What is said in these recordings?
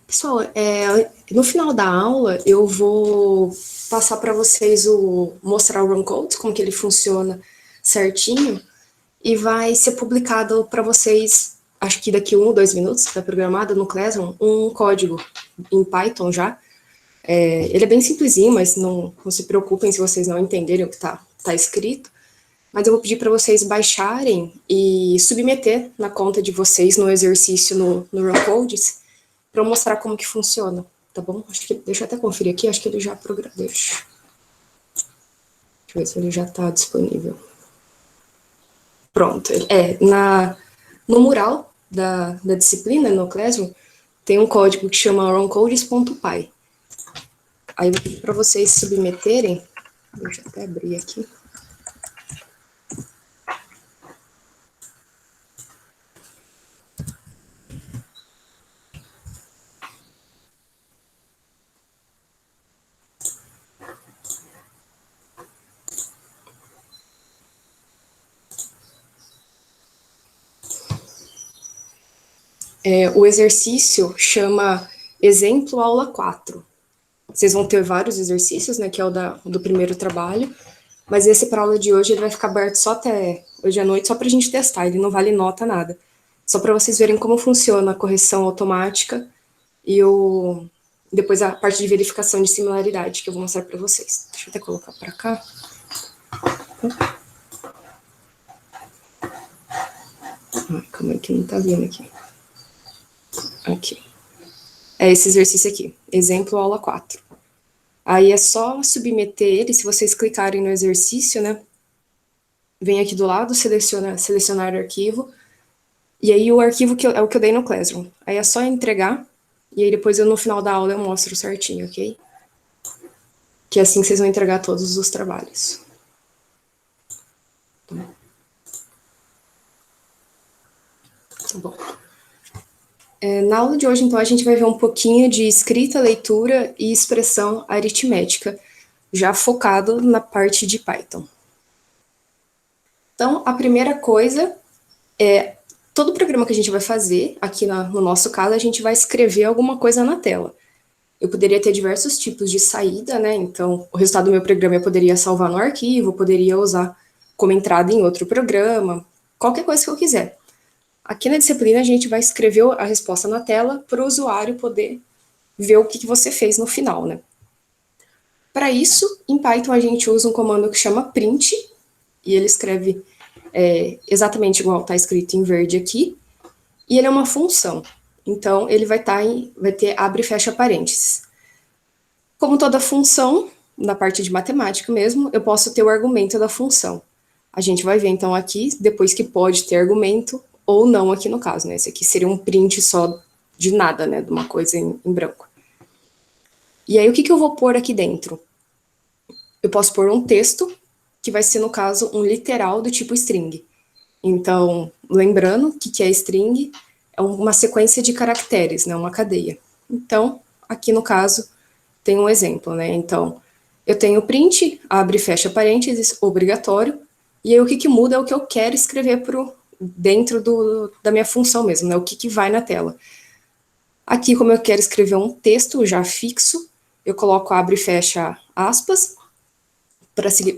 Pessoal, no final da aula eu vou passar para vocês mostrar o Run Code, como que ele funciona certinho, e vai ser publicado para vocês, acho que daqui 1 ou 2 minutos, está programado no Classroom, um código em Python já. Ele é bem simplesinho, mas não se preocupem se vocês não entenderem o que tá escrito. Mas eu vou pedir para vocês baixarem e submeter na conta de vocês no exercício no Run Codes, para eu mostrar como que funciona, tá bom? Deixa eu até conferir aqui, acho que ele já programou. Deixa eu ver se ele já está disponível. Pronto, no mural da disciplina, no Classroom, tem um código que chama runcodes.py. Aí, para vocês submeterem, deixa eu até abrir aqui. O exercício chama Exemplo Aula 4. Vocês vão ter vários exercícios, né, que é o do primeiro trabalho, mas esse para a aula de hoje ele vai ficar aberto só até hoje à noite, só para a gente testar, ele não vale nota, nada. Só para vocês verem como funciona a correção automática e depois a parte de verificação de similaridade que eu vou mostrar para vocês. Deixa eu até colocar para cá. Calma aí que não tá vindo aqui. Aqui. É esse exercício aqui, exemplo aula 4. Aí é só submeter ele, se vocês clicarem no exercício, né? Vem aqui do lado, selecionar arquivo, e aí o arquivo é o que eu dei no Classroom. Aí é só entregar, e aí depois no final da aula eu mostro certinho, ok? Que é assim que vocês vão entregar todos os trabalhos. Tá bom. Na aula de hoje, então, a gente vai ver um pouquinho de escrita, leitura e expressão aritmética, já focado na parte de Python. Então, a primeira coisa é, todo programa que a gente vai fazer, aqui no nosso caso, a gente vai escrever alguma coisa na tela. Eu poderia ter diversos tipos de saída, né? Então, o resultado do meu programa eu poderia salvar no arquivo, poderia usar como entrada em outro programa, qualquer coisa que eu quiser. Aqui na disciplina, a gente vai escrever a resposta na tela para o usuário poder ver o que você fez no final, né? Para isso, em Python, a gente usa um comando que chama print, e ele escreve exatamente igual está escrito em verde aqui, e ele é uma função. Então, ele vai ter abre e fecha parênteses. Como toda função, na parte de matemática mesmo, eu posso ter o argumento da função. A gente vai ver, então, aqui, depois que pode ter argumento, ou não aqui no caso, né? Esse aqui seria um print só de nada, né? De uma coisa em branco. E aí, o que eu vou pôr aqui dentro? Eu posso pôr um texto, que vai ser, no caso, um literal do tipo string. Então, lembrando, o que é string? É uma sequência de caracteres, né? Uma cadeia. Então, aqui no caso, tem um exemplo, né? Então, eu tenho print, abre e fecha parênteses, obrigatório, e aí o que muda é o que eu quero escrever dentro da minha função mesmo, né? O que vai na tela. Aqui, como eu quero escrever um texto já fixo, eu coloco abre e fecha aspas,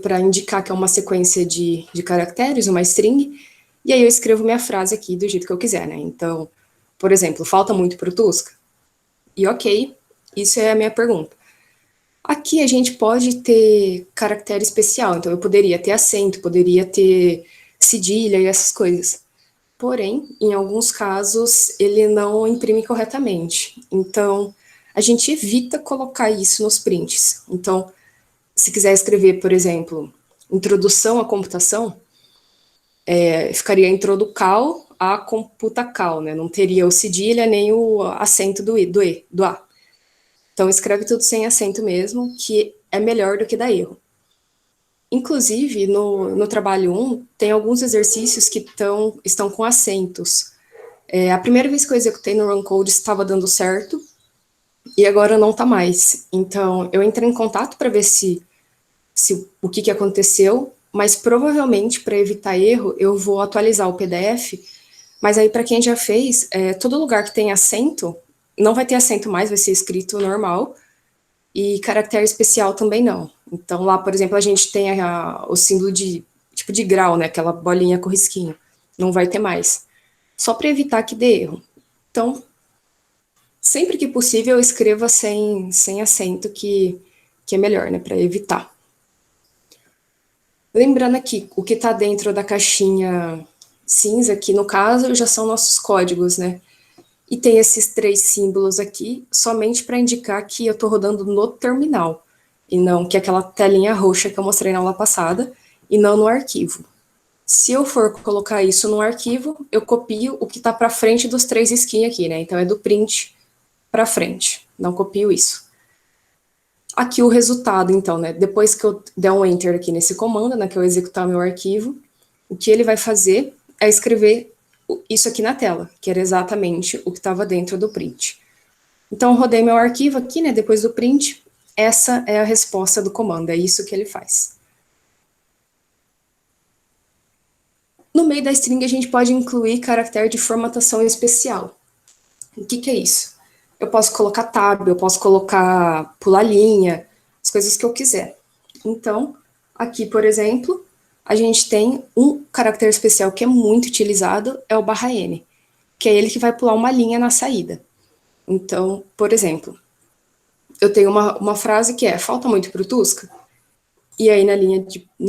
para indicar que é uma sequência de caracteres, uma string, e aí eu escrevo minha frase aqui do jeito que eu quiser, né? Então, por exemplo, falta muito para o Tusca? E ok, isso é a minha pergunta. Aqui a gente pode ter caractere especial, então eu poderia ter acento, poderia ter cedilha e essas coisas. Porém, em alguns casos, ele não imprime corretamente. Então, a gente evita colocar isso nos prints. Então, se quiser escrever, por exemplo, introdução à computação, ficaria introducal a computacal, né? Não teria o cedilha nem o acento do A. Então, escreve tudo sem acento mesmo, que é melhor do que dar erro. Inclusive, no trabalho 1, tem alguns exercícios que estão com acentos. A primeira vez que eu executei no Run Code estava dando certo, e agora não está mais. Então, eu entrei em contato para ver o que aconteceu, mas provavelmente, para evitar erro, eu vou atualizar o PDF, mas aí, para quem já fez, todo lugar que tem acento, não vai ter acento mais, vai ser escrito normal, e caractere especial também não. Então lá, por exemplo, a gente tem o símbolo de tipo de grau, né, aquela bolinha com risquinho. Não vai ter mais. Só para evitar que dê erro. Então, sempre que possível, eu escreva sem acento, que é melhor, né, para evitar. Lembrando aqui, o que está dentro da caixinha cinza aqui, no caso, já são nossos códigos, né? E tem esses 3 símbolos aqui, somente para indicar que eu estou rodando no terminal, e não que é aquela telinha roxa que eu mostrei na aula passada, e não no arquivo. Se eu for colocar isso no arquivo, eu copio o que está para frente dos 3 skin aqui, né? Então é do print para frente, não copio isso. Aqui o resultado, então, né? Depois que eu der um enter aqui nesse comando, né, que eu executar meu arquivo, o que ele vai fazer é escrever isso aqui na tela, que era exatamente o que estava dentro do print. Então, eu rodei meu arquivo aqui, né, depois do print, essa é a resposta do comando, é isso que ele faz. No meio da string, a gente pode incluir caractere de formatação especial. O que é isso? Eu posso colocar tab, eu posso colocar pular linha, as coisas que eu quiser. Então, aqui, por exemplo, a gente tem um caractere especial que é muito utilizado, é o /n, que é ele que vai pular uma linha na saída. Então, por exemplo, eu tenho uma frase que é falta muito pro Tusca, e aí na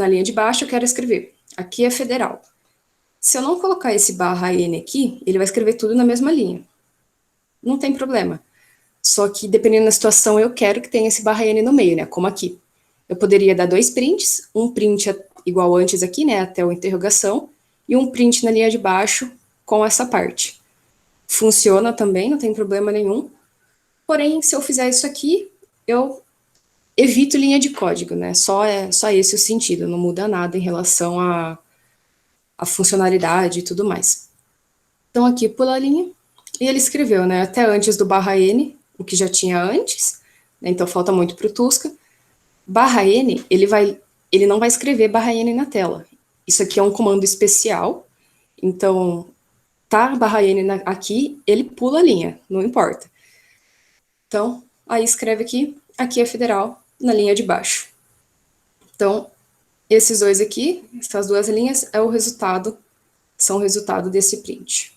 linha de baixo eu quero escrever aqui é federal. Se eu não colocar esse /n aqui, ele vai escrever tudo na mesma linha. Não tem problema. Só que, dependendo da situação, eu quero que tenha esse /n no meio, né? Como aqui. Eu poderia dar 2 prints, um print igual antes aqui, né? Até o interrogação, e um print na linha de baixo com essa parte. Funciona também, não tem problema nenhum. Porém, se eu fizer isso aqui, eu evito linha de código, né? Só esse o sentido, não muda nada em relação à funcionalidade e tudo mais. Então, aqui pula a linha, e ele escreveu, né? Até antes do /n, o que já tinha antes, né, então falta muito para o Tusca. /n, ele não vai escrever /n na tela. Isso aqui é um comando especial, então tá /n aqui, ele pula a linha, não importa. Então, aí escreve aqui é federal, na linha de baixo. Então, esses dois aqui, essas duas linhas, são o resultado desse print.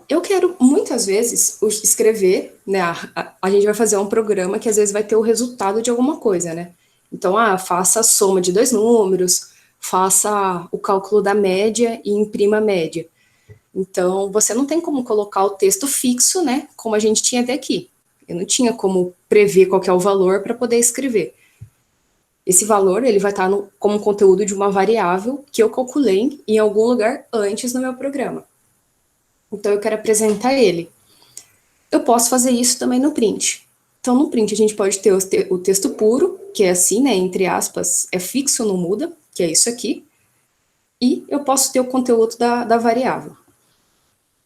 Eu quero, muitas vezes, escrever, né, a gente vai fazer um programa que às vezes vai ter o resultado de alguma coisa, né? Então, faça a soma de 2 números, faça o cálculo da média e imprima a média. Então, você não tem como colocar o texto fixo, né, como a gente tinha até aqui. Eu não tinha como prever qual que é o valor para poder escrever. Esse valor, ele vai estar como conteúdo de uma variável que eu calculei em algum lugar antes no meu programa. Então, eu quero apresentar ele. Eu posso fazer isso também no print. Então, no print, a gente pode ter o texto puro, que é assim, né, entre aspas, é fixo, não muda, que é isso aqui. E eu posso ter o conteúdo da variável.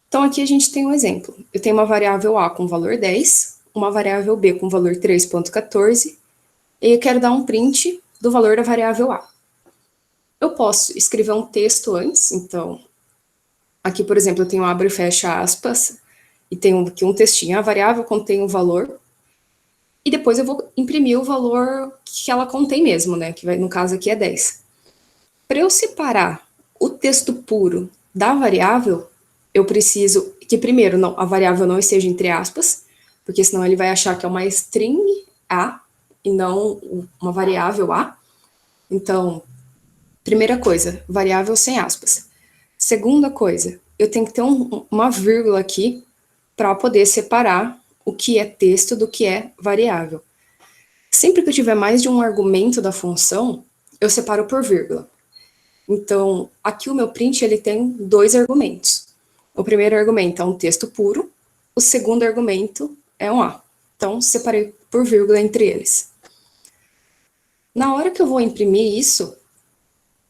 Então, aqui a gente tem um exemplo. Eu tenho uma variável A com valor 10, uma variável B com valor 3.14, e eu quero dar um print do valor da variável A. Eu posso escrever um texto antes, então, aqui, por exemplo, eu tenho abre e fecha aspas, e tenho aqui um textinho, a variável contém um valor, e depois eu vou imprimir o valor que ela contém mesmo, né, que no caso aqui é 10. Para eu separar o texto puro da variável, eu preciso que primeiro a variável não esteja entre aspas, porque senão ele vai achar que é uma string A e não uma variável A. Então, primeira coisa, variável sem aspas. Segunda coisa, eu tenho que ter uma vírgula aqui para poder separar o que é texto do que é variável. Sempre que eu tiver mais de um argumento da função, eu separo por vírgula. Então, aqui o meu print ele tem 2 argumentos. O primeiro argumento é um texto puro, o segundo argumento é um A. Então, separei por vírgula entre eles. Na hora que eu vou imprimir isso,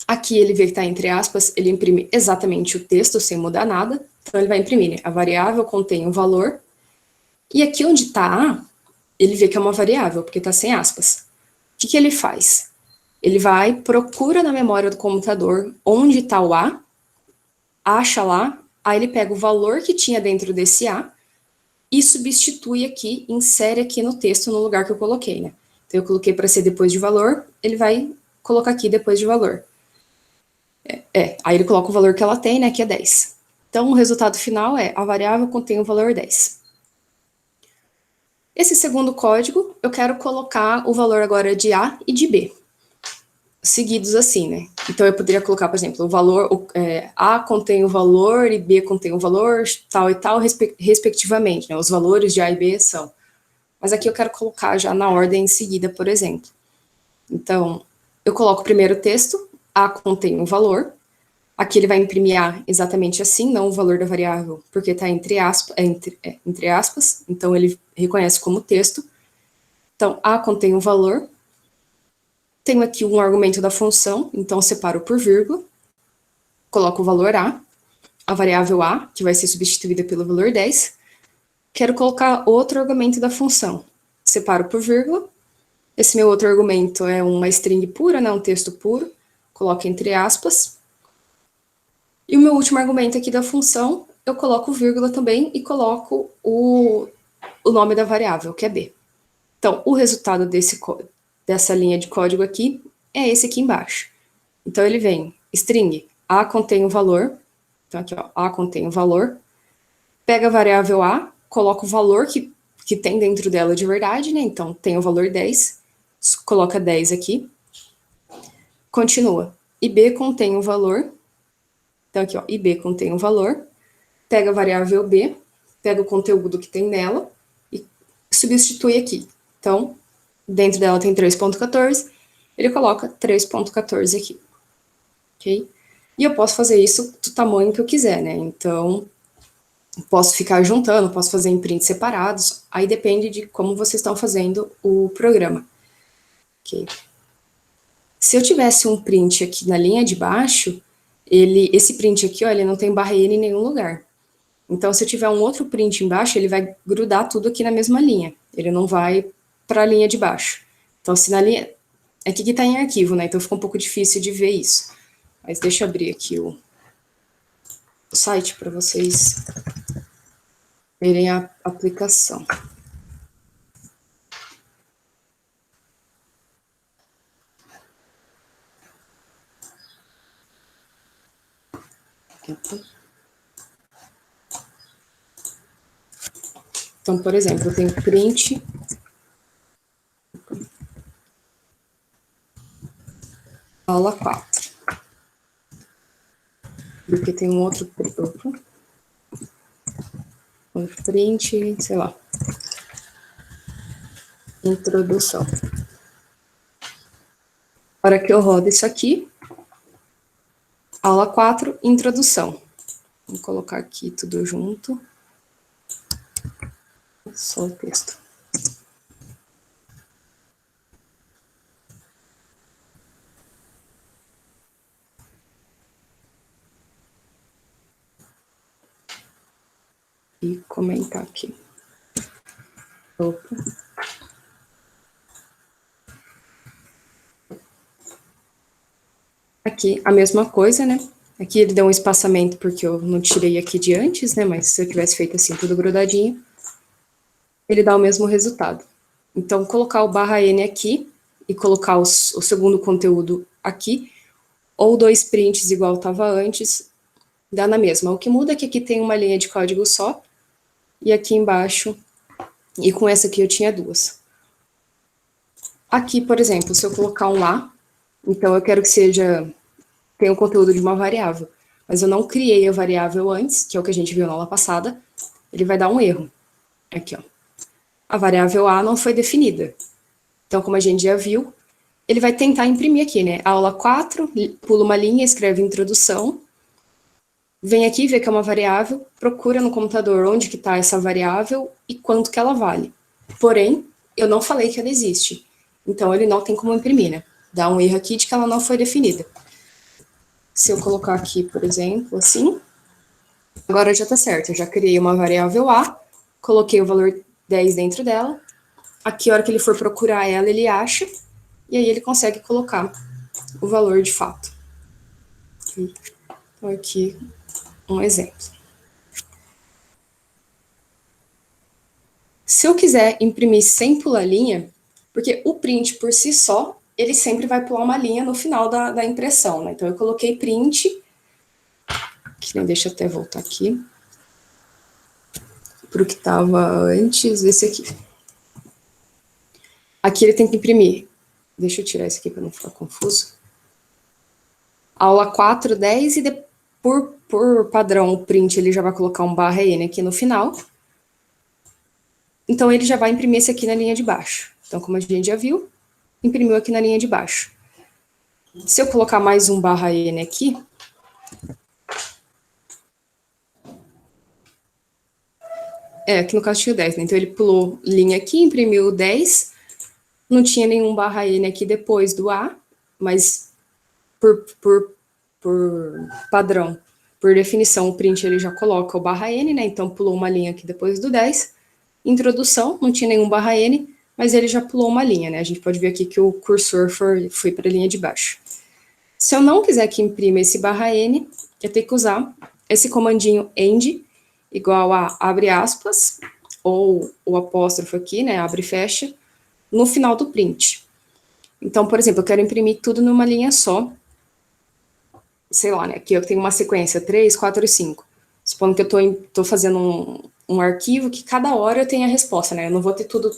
aqui ele vê que está entre aspas, ele imprime exatamente o texto sem mudar nada. Então, ele vai imprimir, né? A variável contém um valor. E aqui onde está A, ele vê que é uma variável, porque está sem aspas. O que ele faz? Ele procura na memória do computador onde está o A, acha lá, Aí ele pega o valor que tinha dentro desse A e substitui aqui, insere aqui no texto, no lugar que eu coloquei, né? Então, eu coloquei para ser depois de valor, ele vai colocar aqui depois de valor. Aí ele coloca o valor que ela tem, né, que é 10. Então, o resultado final é a variável contém o valor 10. Esse segundo código, eu quero colocar o valor agora de A e de B, seguidos assim, né? Então, eu poderia colocar, por exemplo, o valor, A contém o valor e B contém o valor, tal e tal, respectivamente, né? Os valores de A e B são. Mas aqui eu quero colocar já na ordem em seguida, por exemplo. Então, eu coloco primeiro o texto, A contém o valor. Aqui ele vai imprimir A exatamente assim, não o valor da variável, porque está entre aspas, então ele reconhece como texto. Então, A contém o valor. Tenho aqui um argumento da função, então separo por vírgula. Coloco o valor a variável A, que vai ser substituída pelo valor 10. Quero colocar outro argumento da função. Separo por vírgula. Esse meu outro argumento é uma string pura, né, um texto puro. Coloco entre aspas. E o meu último argumento aqui da função, eu coloco vírgula também e coloco o nome da variável, que é B. Então, o resultado dessa linha de código aqui é esse aqui embaixo. Então, ele vem string A contém o valor. Então, aqui, ó, A contém o valor. Pega a variável A, coloca o valor que tem dentro dela de verdade, né? Então, tem o valor 10. Coloca 10 aqui. Continua. E B contém o valor. Então, aqui, ó, IB contém um valor, pega a variável B, pega o conteúdo que tem nela e substitui aqui. Então, dentro dela tem 3.14, ele coloca 3.14 aqui, ok? E eu posso fazer isso do tamanho que eu quiser, né? Então, posso ficar juntando, posso fazer em prints separados, aí depende de como vocês estão fazendo o programa, ok? Se eu tivesse um print aqui na linha de baixo, esse print aqui, ó, ele não tem barra N em nenhum lugar. Então, se eu tiver um outro print embaixo, ele vai grudar tudo aqui na mesma linha. Ele não vai para a linha de baixo. Então, se na linha... Aqui que está em arquivo, né? Então, fica um pouco difícil de ver isso. Mas deixa eu abrir aqui o site para vocês verem a aplicação. Então, por exemplo, eu tenho print aula 4. Porque tem um outro print, sei lá, introdução. Na hora que eu rodo isso aqui, aula 4, introdução. Vou colocar aqui tudo junto. Só o texto. E comentar aqui. Opa. Aqui a mesma coisa, né? Aqui ele deu um espaçamento porque eu não tirei aqui de antes, né? Mas se eu tivesse feito assim tudo grudadinho, ele dá o mesmo resultado. Então, colocar o barra N aqui e colocar o segundo conteúdo aqui, ou dois prints igual estava antes, dá na mesma. O que muda é que aqui tem uma linha de código só, e aqui embaixo, e com essa aqui eu tinha duas. Aqui, por exemplo, se eu colocar um A, então eu quero que tenha o conteúdo de uma variável, mas eu não criei a variável antes, que é o que a gente viu na aula passada, ele vai dar um erro. Aqui, ó. A variável A não foi definida. Então, como a gente já viu, ele vai tentar imprimir aqui, né? Aula 4, pula uma linha, escreve introdução, vem aqui, vê que é uma variável, procura no computador onde que está essa variável e quanto que ela vale. Porém, eu não falei que ela existe. Então, ele não tem como imprimir, né? Dá um erro aqui de que ela não foi definida. Se eu colocar aqui, por exemplo, assim, agora já está certo. Eu já criei uma variável A, coloquei o valor 10 dentro dela. Aqui, a hora que ele for procurar ela, ele acha, e aí ele consegue colocar o valor de fato. Então, aqui, um exemplo. Se eu quiser imprimir sem pular linha, porque o print por si só, ele sempre vai pular uma linha no final da impressão, né? Então eu coloquei print, que nem deixa eu até voltar aqui, para o que estava antes, esse aqui. Aqui ele tem que imprimir. Deixa eu tirar isso aqui para não ficar confuso. Aula 4, 10 e por padrão o print ele já vai colocar um barra N aqui no final. Então ele já vai imprimir esse aqui na linha de baixo. Então como a gente já viu, imprimiu aqui na linha de baixo. Se eu colocar mais um barra N aqui, aqui no caso tinha o 10, né? Então ele pulou linha aqui, imprimiu o 10, não tinha nenhum barra N aqui depois do A, mas por padrão, por definição, o print ele já coloca o barra N, né? Então pulou uma linha aqui depois do 10. Introdução, não tinha nenhum barra N, mas ele já pulou uma linha, né? A gente pode ver aqui que o cursor foi para a linha de baixo. Se eu não quiser que imprima esse barra N, eu tenho que usar esse comandinho end, igual a abre aspas, ou o apóstrofo aqui, né? Abre e fecha, no final do print. Então, por exemplo, eu quero imprimir tudo numa linha só. Sei lá, né? Aqui eu tenho uma sequência 3, 4 e 5. Supondo que eu tô fazendo um arquivo que cada hora eu tenho a resposta, né? Eu não vou ter tudo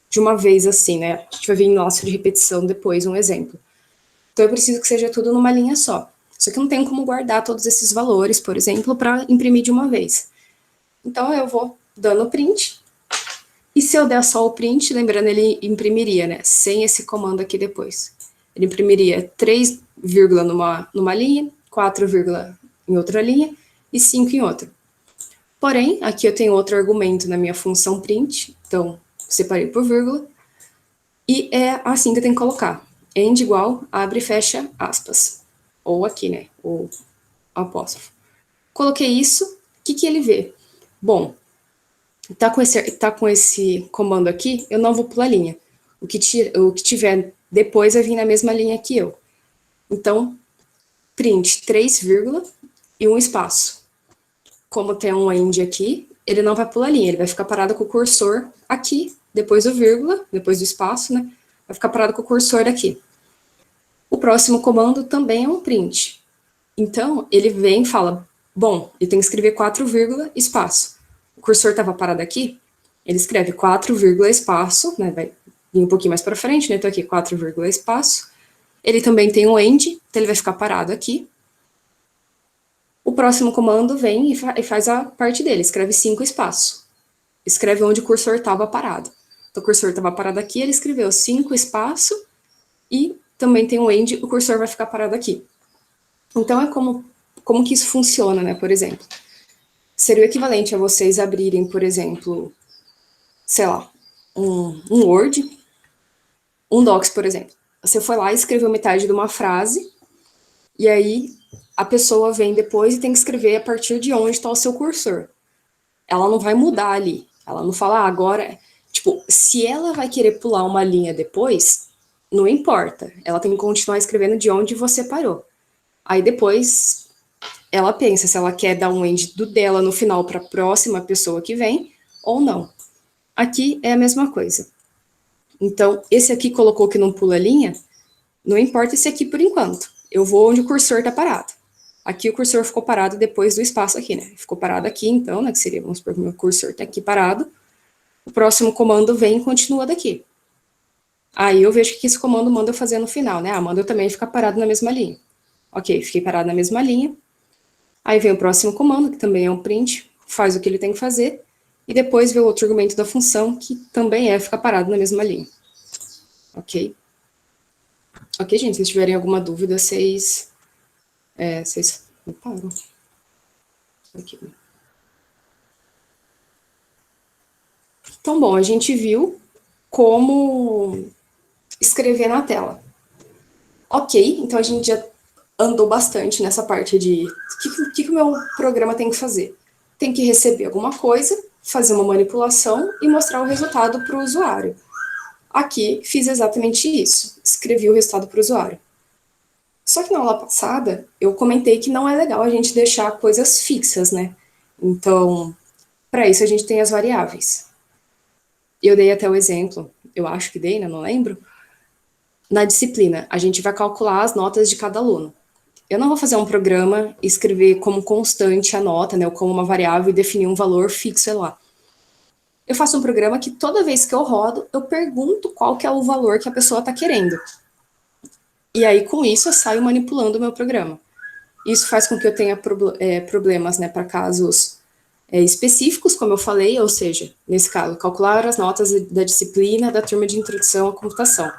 de uma vez assim, né? A gente vai ver em laço de repetição depois um exemplo. Então eu preciso que seja tudo numa linha só. Só que eu não tenho como guardar todos esses valores, por exemplo, para imprimir de uma vez. Então eu vou dando print. E se eu der só o print, lembrando, ele imprimiria, né? Sem esse comando aqui depois. Ele imprimiria 3, numa linha, 4, em outra linha e 5 em outra. Porém, aqui eu tenho outro argumento na minha função print, então separei por vírgula, e é assim que eu tenho que colocar. End igual, abre e fecha aspas. Ou aqui, né, o apóstrofo. Coloquei isso, o que ele vê? Bom, tá com esse comando aqui, eu não vou pular linha. O que tiver depois vai vir na mesma linha que eu. Então, print 3, e um espaço. Como tem um end aqui, ele não vai pular linha, ele vai ficar parado com o cursor aqui, depois do vírgula, depois do espaço, né? Vai ficar parado com o cursor aqui. O próximo comando também é um print. Então, ele vem e fala, bom, eu tenho que escrever 4, espaço. O cursor estava parado aqui, ele escreve 4, espaço, né? Vai vir um pouquinho mais para frente, né? Então aqui 4, espaço. Ele também tem um end, então ele vai ficar parado aqui. O próximo comando vem e faz a parte dele, escreve 5 espaço. Escreve onde o cursor estava parado. Então, o cursor estava parado aqui, ele escreveu 5 espaço e também tem um end, o cursor vai ficar parado aqui. Então, é como que isso funciona, né? Por exemplo, seria o equivalente a vocês abrirem, por exemplo, sei lá, um Word, um Docs, por exemplo. Você foi lá e escreveu metade de uma frase, e aí a pessoa vem depois e tem que escrever a partir de onde está o seu cursor. Ela não vai mudar ali. Ela não fala, agora... Tipo, se ela vai querer pular uma linha depois, não importa. Ela tem que continuar escrevendo de onde você parou. Aí depois, ela pensa se ela quer dar um end do dela no final para a próxima pessoa que vem, ou não. Aqui é a mesma coisa. Então, esse aqui colocou que não pula linha, não importa esse aqui por enquanto. Eu vou onde o cursor está parado. Aqui o cursor ficou parado depois do espaço aqui, né? Ficou parado aqui, então, né? Que seria, vamos supor que o meu cursor está aqui parado. O próximo comando vem e continua daqui. Aí eu vejo que esse comando manda eu fazer no final, né? Manda eu também ficar parado na mesma linha. Ok, fiquei parado na mesma linha. Aí vem o próximo comando, que também é um print, faz o que ele tem que fazer. E depois vem o outro argumento da função, que também é ficar parado na mesma linha. Ok? Ok, gente, se vocês tiverem alguma dúvida, vocês me param. Aqui. Então, bom, a gente viu como escrever na tela. Ok, então a gente já andou bastante nessa parte de o que o meu programa tem que fazer. Tem que receber alguma coisa, fazer uma manipulação e mostrar o resultado para o usuário. Aqui fiz exatamente isso, escrevi o resultado para o usuário. Só que na aula passada eu comentei que não é legal a gente deixar coisas fixas, né? Então, para isso a gente tem as variáveis. Eu dei até o exemplo, eu acho que dei, né, não lembro. Na disciplina, a gente vai calcular as notas de cada aluno. Eu não vou fazer um programa e escrever como constante a nota, né, ou como uma variável e definir um valor fixo lá. Eu faço um programa que toda vez que eu rodo, eu pergunto qual que é o valor que a pessoa está querendo. E aí, com isso, eu saio manipulando o meu programa. Isso faz com que eu tenha problemas, né, para casos específicos, como eu falei, ou seja, nesse caso, calcular as notas da disciplina da turma de introdução à computação.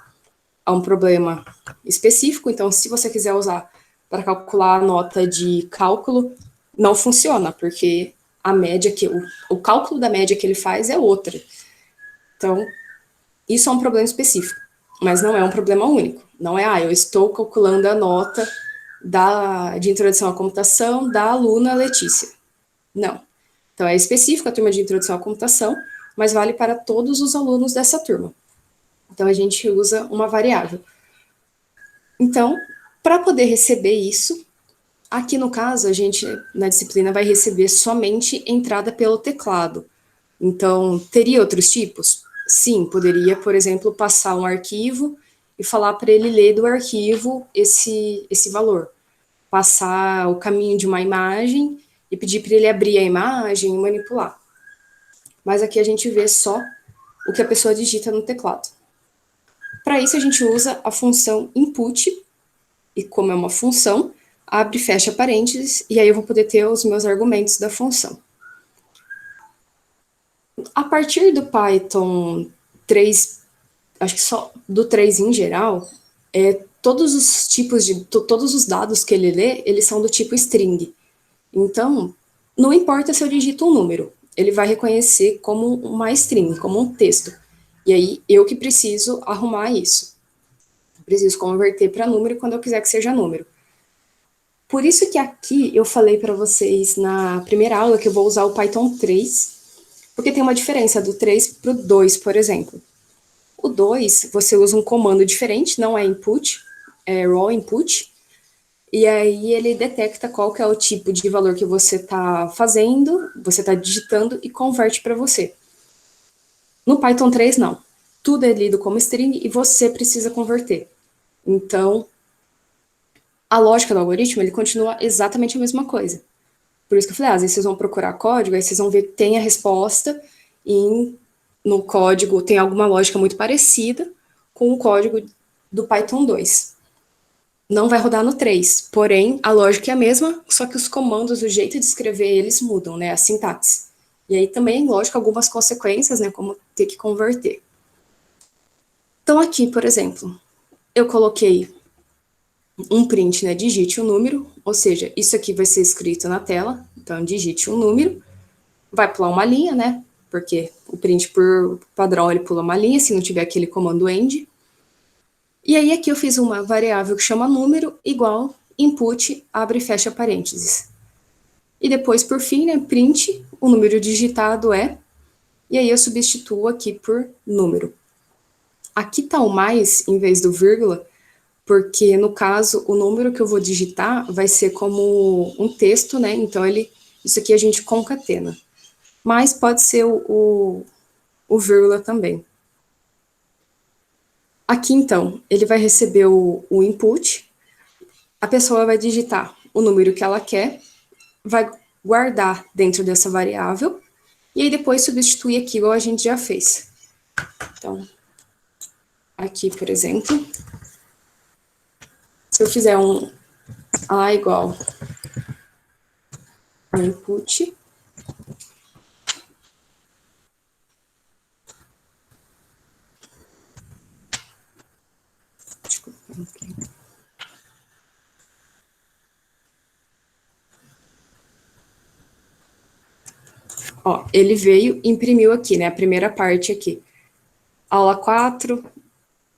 Há um problema específico, então, se você quiser usar para calcular a nota de cálculo, não funciona, porque a média que o cálculo da média que ele faz é outra. Então, isso é um problema específico, mas não é um problema único. Não é, eu estou calculando a nota de introdução à computação da aluna Letícia. Não. Então, é específico a turma de introdução à computação, mas vale para todos os alunos dessa turma. Então, a gente usa uma variável. Então, para poder receber isso, aqui no caso, a gente, na disciplina, vai receber somente entrada pelo teclado. Então, teria outros tipos? Sim, poderia, por exemplo, passar um arquivo e falar para ele ler do arquivo esse valor. Passar o caminho de uma imagem e pedir para ele abrir a imagem e manipular. Mas aqui a gente vê só o que a pessoa digita no teclado. Para isso, a gente usa a função input, e como é uma função, abre e fecha parênteses, e aí eu vou poder ter os meus argumentos da função. A partir do Python 3, acho que só do 3 em geral, todos os tipos todos os dados que ele lê, eles são do tipo string. Então, não importa se eu digito um número, ele vai reconhecer como uma string, como um texto. E aí, eu que preciso arrumar isso. Preciso converter para número quando eu quiser que seja número. Por isso que aqui eu falei para vocês na primeira aula que eu vou usar o Python 3, porque tem uma diferença do 3 para o 2, por exemplo. O 2, você usa um comando diferente, não é input, é raw input, e aí ele detecta qual que é o tipo de valor que você está fazendo, você está digitando e converte para você. No Python 3, não. Tudo é lido como string e você precisa converter. Então, a lógica do algoritmo, ele continua exatamente a mesma coisa. Por isso que eu falei, às vezes vocês vão procurar código, aí vocês vão ver que tem a resposta e no código tem alguma lógica muito parecida com o código do Python 2. Não vai rodar no 3, porém a lógica é a mesma, só que os comandos, o jeito de escrever eles mudam, né, a sintaxe. E aí também, lógico, algumas consequências, né, como ter que converter. Então aqui, por exemplo, eu coloquei um print, né, digite um número, ou seja, isso aqui vai ser escrito na tela, então digite um número, vai pular uma linha, né, porque o print por padrão ele pula uma linha, se não tiver aquele comando end. E aí aqui eu fiz uma variável que chama número igual input, abre e fecha parênteses. E depois, por fim, né, print, o número digitado é, e aí eu substituo aqui por número. Aqui tá o mais em vez do vírgula, porque no caso o número que eu vou digitar vai ser como um texto, né? Então isso aqui a gente concatena. Mas pode ser o vírgula também. Aqui então, ele vai receber o input, a pessoa vai digitar o número que ela quer, vai guardar dentro dessa variável, e aí depois substituir aqui igual a gente já fez. Então, aqui, por exemplo, se eu fizer um A igual a input, ó, ele veio e imprimiu aqui, né, a primeira parte aqui. Aula 4,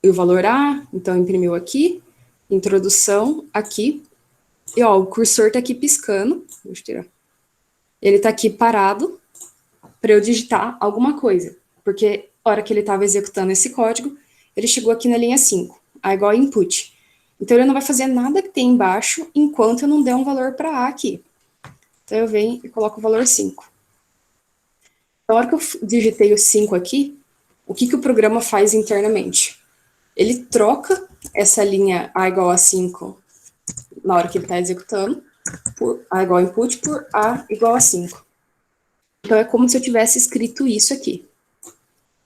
e o valor A, então imprimiu aqui, introdução aqui, e ó, o cursor tá aqui piscando, deixa eu tirar. Ele tá aqui parado para eu digitar alguma coisa, porque a hora que ele estava executando esse código, ele chegou aqui na linha 5, A igual a input. Então ele não vai fazer nada que tem embaixo enquanto eu não der um valor para A aqui. Então eu venho e coloco o valor 5. Na hora que eu digitei o 5 aqui, o que o programa faz internamente? Ele troca essa linha A igual a 5 na hora que ele está executando, por A igual a input, por A igual a 5. Então, é como se eu tivesse escrito isso aqui.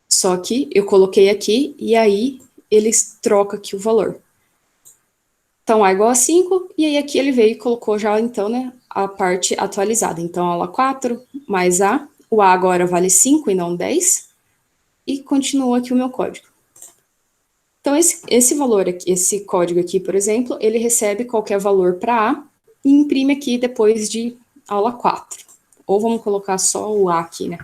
Só que eu coloquei aqui, e aí ele troca aqui o valor. Então, A igual a 5, e aí aqui ele veio e colocou já, então, né, a parte atualizada. Então, aula 4 mais A, o A agora vale 5 e não 10, e continua aqui o meu código. Então, esse valor aqui, esse código aqui, por exemplo, ele recebe qualquer valor para A e imprime aqui depois de aula 4. Ou vamos colocar só o A aqui, né?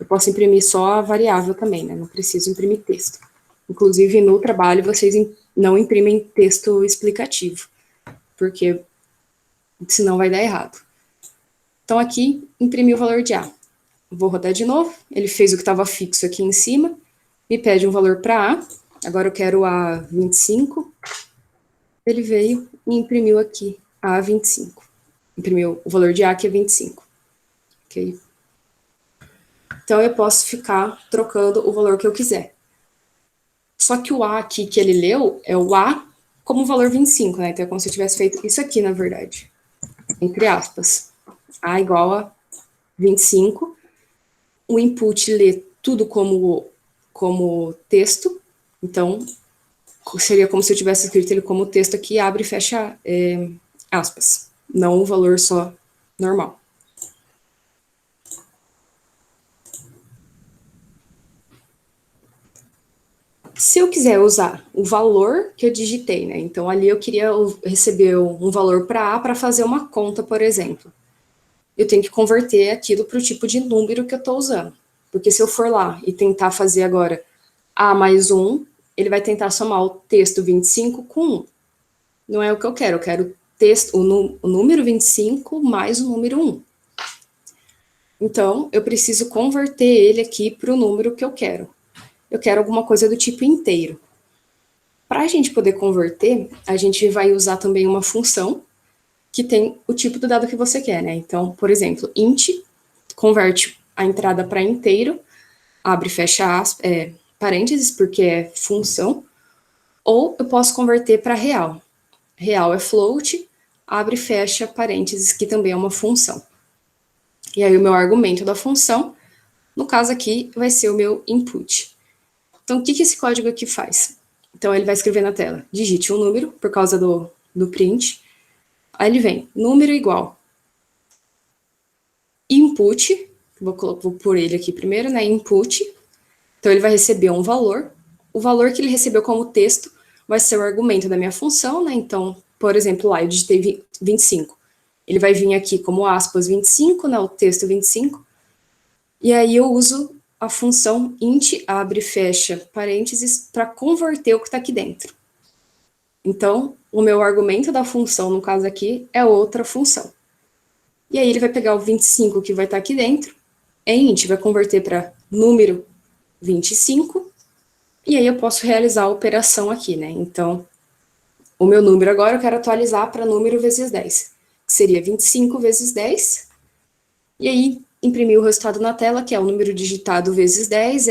Eu posso imprimir só a variável também, né? Não preciso imprimir texto. Inclusive, no trabalho, vocês não imprimem texto explicativo, porque senão vai dar errado. Então, aqui, imprimi o valor de A. Vou rodar de novo. Ele fez o que estava fixo aqui em cima. Me pede um valor para A. Agora eu quero a 25. Ele veio e imprimiu aqui a 25. Imprimiu o valor de A, que é 25. Ok? Então, eu posso ficar trocando o valor que eu quiser. Só que o A aqui que ele leu é o A como valor 25, né? Então, é como se eu tivesse feito isso aqui, na verdade. Entre aspas. A igual a 25. O input lê tudo como texto. Então, seria como se eu tivesse escrito ele como texto aqui, abre e fecha aspas. Não um valor só normal. Se eu quiser usar o valor que eu digitei, né? Então, ali eu queria receber um valor para A para fazer uma conta, por exemplo. Eu tenho que converter aquilo para o tipo de número que eu estou usando. Porque se eu for lá e tentar fazer agora A mais 1, ele vai tentar somar o texto 25 com 1. Não é o que eu quero texto, o número 25 mais o número 1. Então, eu preciso converter ele aqui para o número que eu quero. Eu quero alguma coisa do tipo inteiro. Para a gente poder converter, a gente vai usar também uma função que tem o tipo do dado que você quer, né? Então, por exemplo, int converte a entrada para inteiro, abre e fecha parênteses, porque é função, ou eu posso converter para real. Real é float, abre e fecha parênteses, que também é uma função. E aí o meu argumento da função, no caso aqui, vai ser o meu input. Então, o que esse código aqui faz? Então, ele vai escrever na tela, digite um número, por causa do print. Aí ele vem, número igual input, vou pôr ele aqui primeiro, né, input. Então, ele vai receber um valor. O valor que ele recebeu como texto vai ser o argumento da minha função, né? Então, por exemplo, lá eu digitei 25. Ele vai vir aqui como aspas 25, né, o texto 25. E aí eu uso a função int abre e fecha parênteses para converter o que está aqui dentro. Então, o meu argumento da função, no caso aqui, é outra função. E aí ele vai pegar o 25 que vai estar aqui dentro, em int, vai converter para número 25, e aí eu posso realizar a operação aqui, né? Então, o meu número agora eu quero atualizar para número vezes 10, que seria 25 vezes 10, e aí imprimir o resultado na tela, que é o número digitado vezes 10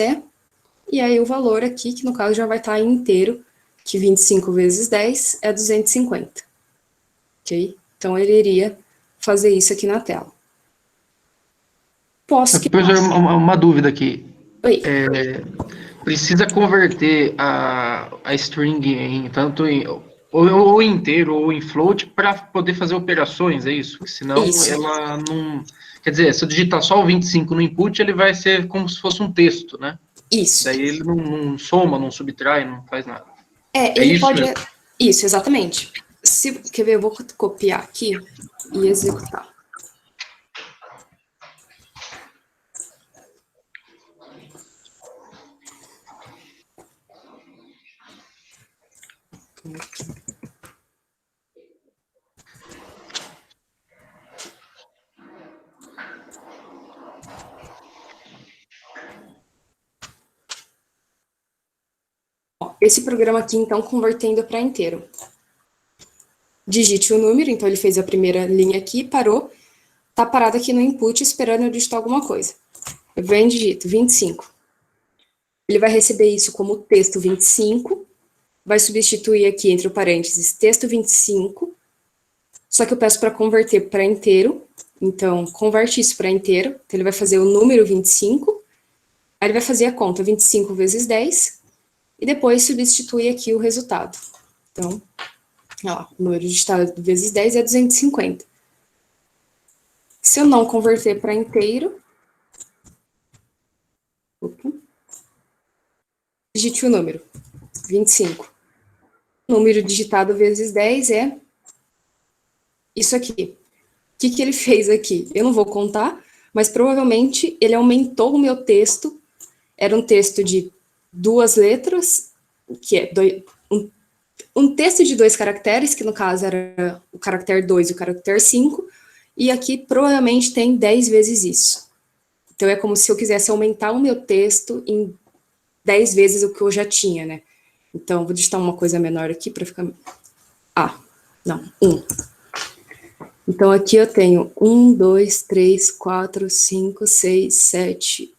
e aí o valor aqui, que no caso já vai estar inteiro, que 25 vezes 10 é 250. Ok? Então ele iria fazer isso aqui na tela. Posso que... Professor, uma dúvida aqui. Oi. Precisa converter a string em tanto em ou inteiro ou em float para poder fazer operações, é isso? Porque senão Isso. ela não... Quer dizer, se eu digitar só o 25 no input, ele vai ser como se fosse um texto, né? Isso. Daí ele não soma, não subtrai, não faz nada. Ele isso pode... mesmo? Isso, exatamente. Quer ver, eu vou copiar aqui e executar. Esse programa aqui, então, convertendo para inteiro. Digite o número, então ele fez a primeira linha aqui, parou, tá parado aqui no input esperando eu digitar alguma coisa. Eu venho e digito 25. ele vai receber isso como texto 25, vai substituir aqui entre parênteses texto 25, só que eu peço para converter para inteiro, então converte isso para inteiro, então ele vai fazer o número 25, aí ele vai fazer a conta 25 vezes 10, e depois substitui aqui o resultado. Então, ó, o número digitado vezes 10 é 250. Se eu não converter para inteiro, digite o número, 25. O número digitado vezes 10 é isso aqui. O que ele fez aqui? Eu não vou contar, mas provavelmente ele aumentou o meu texto. Era um texto de 2 letras, que é um texto de 2 caracteres, que no caso era o caractere 2 e o caractere 5, e aqui provavelmente tem 10 vezes isso. Então é como se eu quisesse aumentar o meu texto em 10 vezes o que eu já tinha, né? Então, vou digitar uma coisa menor aqui para ficar... não, 1. Então, aqui eu tenho 1, 2, 3, 4, 5, 6, 7,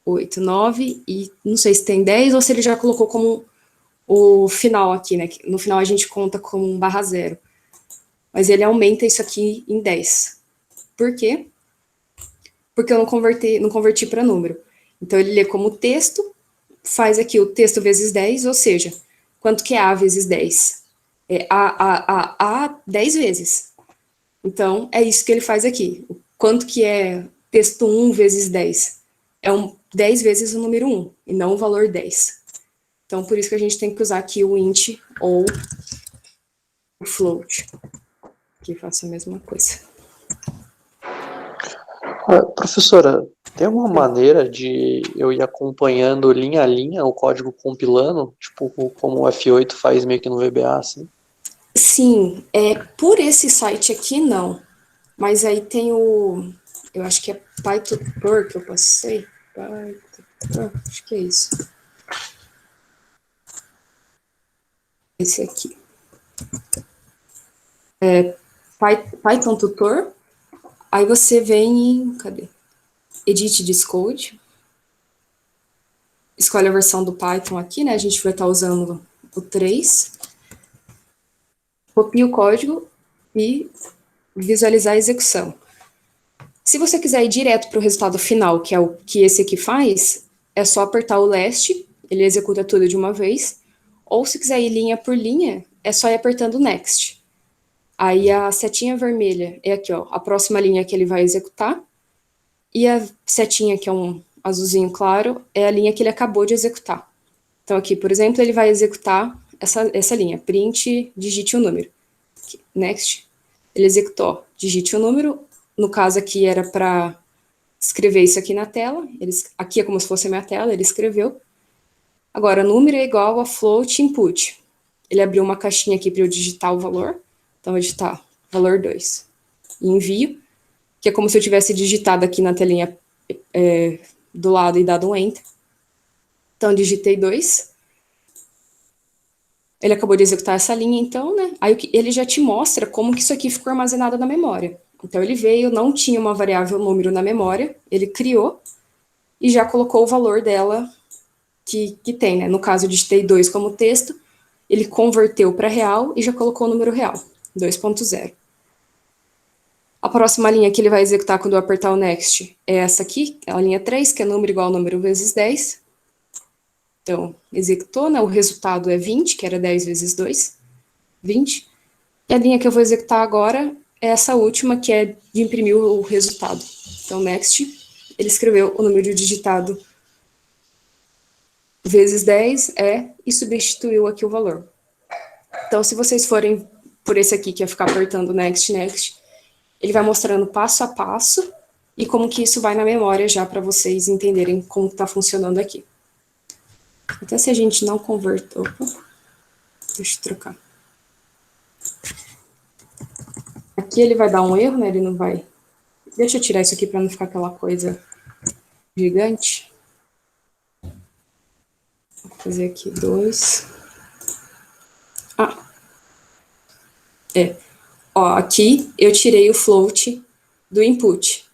8, 9, e não sei se tem 10 ou se ele já colocou como o final aqui, né? No final a gente conta como um /0. Mas ele aumenta isso aqui em 10. Por quê? Porque eu não converti para número. Então, ele lê como texto, faz aqui o texto vezes 10, ou seja, quanto que é A vezes 10? É A 10 vezes. Então, é isso que ele faz aqui. Quanto que é texto 1 vezes 10? É 10 vezes o número 1, e não o valor 10. Então, por isso que a gente tem que usar aqui o int ou o float, que faça a mesma coisa. Professora, tem alguma maneira de eu ir acompanhando linha a linha o código compilando, tipo como o F8 faz meio que no VBA, assim? Sim, por esse site aqui não, mas aí tem eu acho que é PyTutor que eu passei, acho que é isso. Esse aqui. Python Tutor, aí você vem em, cadê? Edit this code, escolhe a versão do Python aqui, né, a gente vai estar usando o 3, copia o código e visualizar a execução. Se você quiser ir direto para o resultado final, que é o que esse aqui faz, é só apertar o last, ele executa tudo de uma vez, ou se quiser ir linha por linha, é só ir apertando next. Aí a setinha vermelha é aqui, ó, a próxima linha que ele vai executar, e a setinha, que é um azulzinho claro, é a linha que ele acabou de executar. Então aqui, por exemplo, ele vai executar essa linha, print, digite o número. Aqui, next, ele executou, digite o número, no caso aqui era para escrever isso aqui na tela, aqui é como se fosse a minha tela, ele escreveu. Agora, número é igual a float input. Ele abriu uma caixinha aqui para eu digitar o valor, então eu vou digitar valor 2. E envio, que é como se eu tivesse digitado aqui na telinha do lado e dado um enter. Então, digitei 2. Ele acabou de executar essa linha, então, né? Aí ele já te mostra como que isso aqui ficou armazenado na memória. Então, ele veio, não tinha uma variável número na memória, ele criou e já colocou o valor dela que tem, né? No caso, eu digitei 2 como texto, ele converteu para real e já colocou o número real, 2.0. A próxima linha que ele vai executar quando eu apertar o next é essa aqui, a linha 3, que é número igual a número vezes 10. Então, executou, né? O resultado é 20, que era 10 vezes 2, 20. E a linha que eu vou executar agora é essa última, que é de imprimir o resultado. Então, next, ele escreveu o número digitado vezes 10 e substituiu aqui o valor. Então, se vocês forem por esse aqui, que é ficar apertando next, next, ele vai mostrando passo a passo e como que isso vai na memória já para vocês entenderem como está funcionando aqui. Até se a gente não converter... Opa, deixa eu trocar. Aqui ele vai dar um erro, né? Ele não vai... Deixa eu tirar isso aqui para não ficar aquela coisa gigante. Vou fazer aqui 2. Ó, aqui eu tirei o float do input.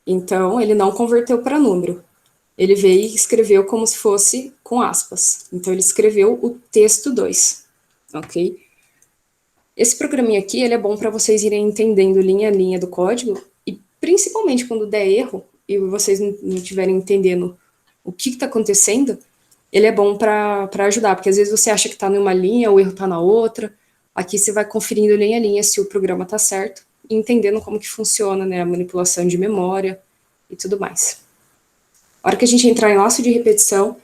Então, ele não converteu para número. Ele veio e escreveu como se fosse com aspas. Então, ele escreveu o texto 2, ok? Esse programinha aqui, ele é bom para vocês irem entendendo linha a linha do código, e principalmente quando der erro, e vocês não estiverem entendendo o que está acontecendo, ele é bom para ajudar, porque às vezes você acha que está numa linha, o erro está na outra. Aqui você vai conferindo linha a linha se o programa está certo, e entendendo como que funciona, né, a manipulação de memória e tudo mais. A hora que a gente entrar em laço de repetição,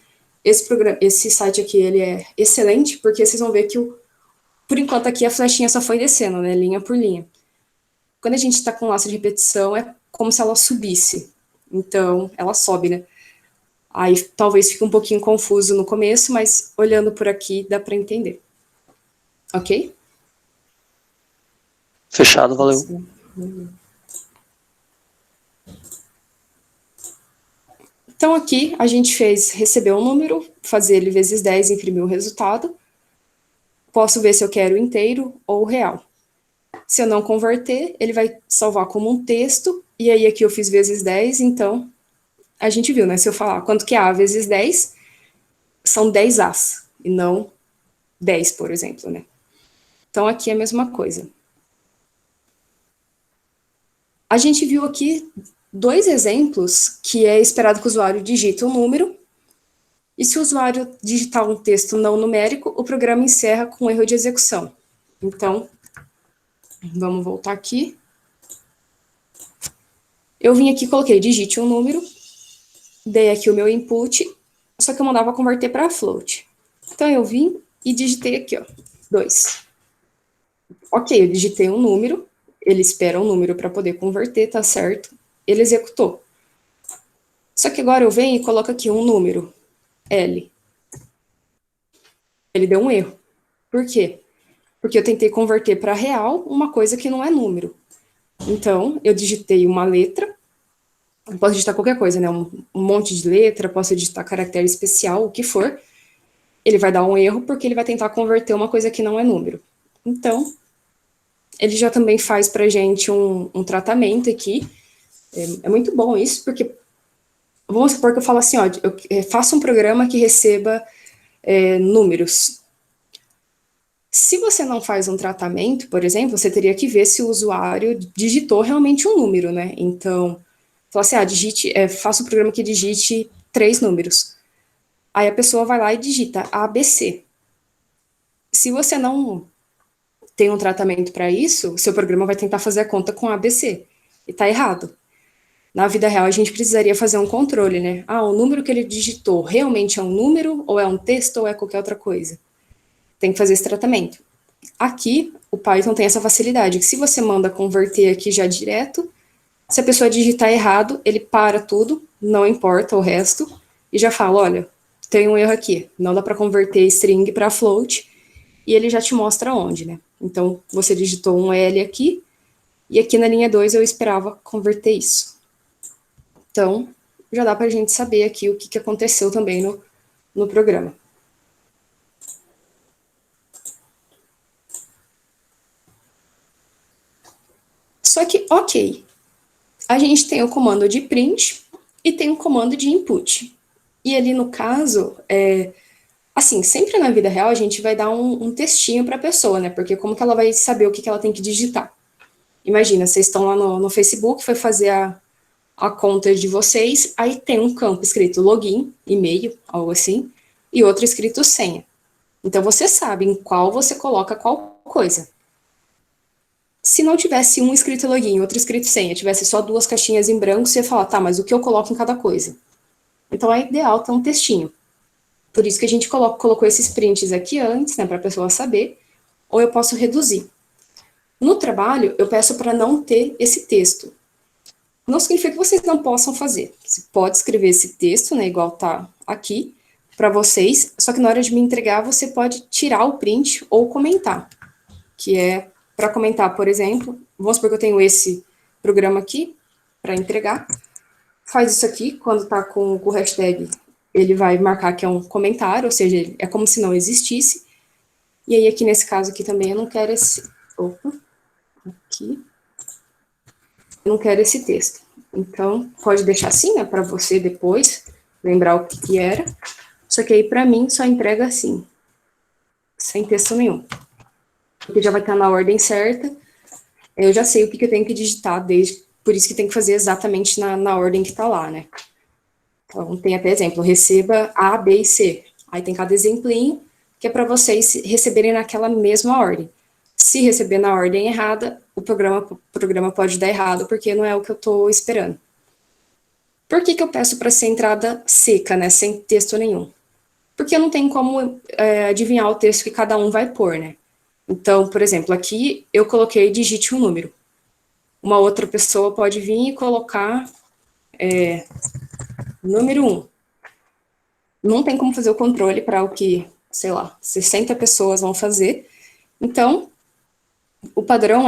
esse site aqui, ele é excelente, porque vocês vão ver que, por enquanto aqui, a flechinha só foi descendo, né, linha por linha. Quando a gente está com laço de repetição, é como se ela subisse. Então, ela sobe, né? Aí talvez fique um pouquinho confuso no começo, mas olhando por aqui dá para entender. Ok? Fechado, valeu. Então aqui a gente recebeu um número, fazer ele vezes 10, imprimir o resultado. Posso ver se eu quero inteiro ou real. Se eu não converter, ele vai salvar como um texto, e aí aqui eu fiz vezes 10, então a gente viu, né? Se eu falar quanto que é A vezes 10, são 10 As, e não 10, por exemplo, né? Então aqui é a mesma coisa. A gente viu aqui 2 exemplos que é esperado que o usuário digite um número, e se o usuário digitar um texto não numérico, o programa encerra com erro de execução. Então, vamos voltar aqui. Eu vim aqui, coloquei digite um número, dei aqui o meu input, só que eu mandava converter para float. Então, eu vim e digitei aqui, ó, 2. Ok, eu digitei um número, ele espera um número para poder converter, tá certo? Ele executou. Só que agora eu venho e coloco aqui um número, L. Ele deu um erro. Por quê? Porque eu tentei converter para real uma coisa que não é número. Então, eu digitei uma letra, posso digitar qualquer coisa, né? Um monte de letra, posso digitar caractere especial, o que for. Ele vai dar um erro porque ele vai tentar converter uma coisa que não é número. Então, ele já também faz para a gente um tratamento aqui. É muito bom isso, porque vamos supor que eu falo assim, ó, eu faço um programa que receba números. Se você não faz um tratamento, por exemplo, você teria que ver se o usuário digitou realmente um número, né? Então, fala assim, faça um programa que digite 3 números. Aí a pessoa vai lá e digita ABC. Se você não tem um tratamento para isso, o seu programa vai tentar fazer a conta com ABC. E tá errado. Na vida real, a gente precisaria fazer um controle, né? O número que ele digitou realmente é um número, ou é um texto, ou é qualquer outra coisa. Tem que fazer esse tratamento. Aqui, o Python tem essa facilidade, que se você manda converter aqui já direto, se a pessoa digitar errado, ele para tudo, não importa o resto, e já fala, olha, tem um erro aqui, não dá para converter string para float, e ele já te mostra onde, né? Então, você digitou um L aqui, e aqui na linha 2 eu esperava converter isso. Então, já dá para a gente saber aqui o que aconteceu também no programa. Só que, ok, a gente tem o comando de print e tem o comando de input. E ali no caso, assim, sempre na vida real a gente vai dar um textinho para a pessoa, né? Porque como que ela vai saber o que ela tem que digitar? Imagina, vocês estão lá no Facebook, foi fazer a conta de vocês, aí tem um campo escrito login, e-mail, algo assim, e outro escrito senha. Então você sabe em qual você coloca qual coisa. Se não tivesse um escrito login, outro escrito senha, tivesse só 2 caixinhas em branco, você ia falar, tá, mas o que eu coloco em cada coisa? Então é ideal ter um textinho. Por isso que a gente colocou esses prints aqui antes, né, para a pessoa saber, ou eu posso reduzir. No trabalho, eu peço para não ter esse texto. Não significa que vocês não possam fazer. Você pode escrever esse texto, né, igual tá aqui, para vocês, só que na hora de me entregar, você pode tirar o print ou comentar, que é para comentar, por exemplo, vamos supor que eu tenho esse programa aqui para entregar, faz isso aqui, quando tá com o hashtag, ele vai marcar que é um comentário, ou seja, é como se não existisse, e aí aqui nesse caso aqui também eu não quero eu não quero esse texto. Então, pode deixar assim, né, para você depois lembrar o que era. Só que aí, para mim, só entrega assim, sem texto nenhum. Porque já vai estar na ordem certa, eu já sei o que eu tenho que digitar, por isso que tem que fazer exatamente na ordem que está lá, né? Então, tem até exemplo, receba A, B e C. Aí tem cada exemplinho, que é para vocês receberem naquela mesma ordem. Se receber na ordem errada, o programa pode dar errado, porque não é o que eu estou esperando. Por que eu peço para ser entrada seca, né, sem texto nenhum? Porque eu não tenho como adivinhar o texto que cada um vai pôr, né? Então, por exemplo, aqui eu coloquei digite um número. Uma outra pessoa pode vir e colocar número 1. Não tem como fazer o controle para o que, sei lá, 60 pessoas vão fazer. Então, o padrão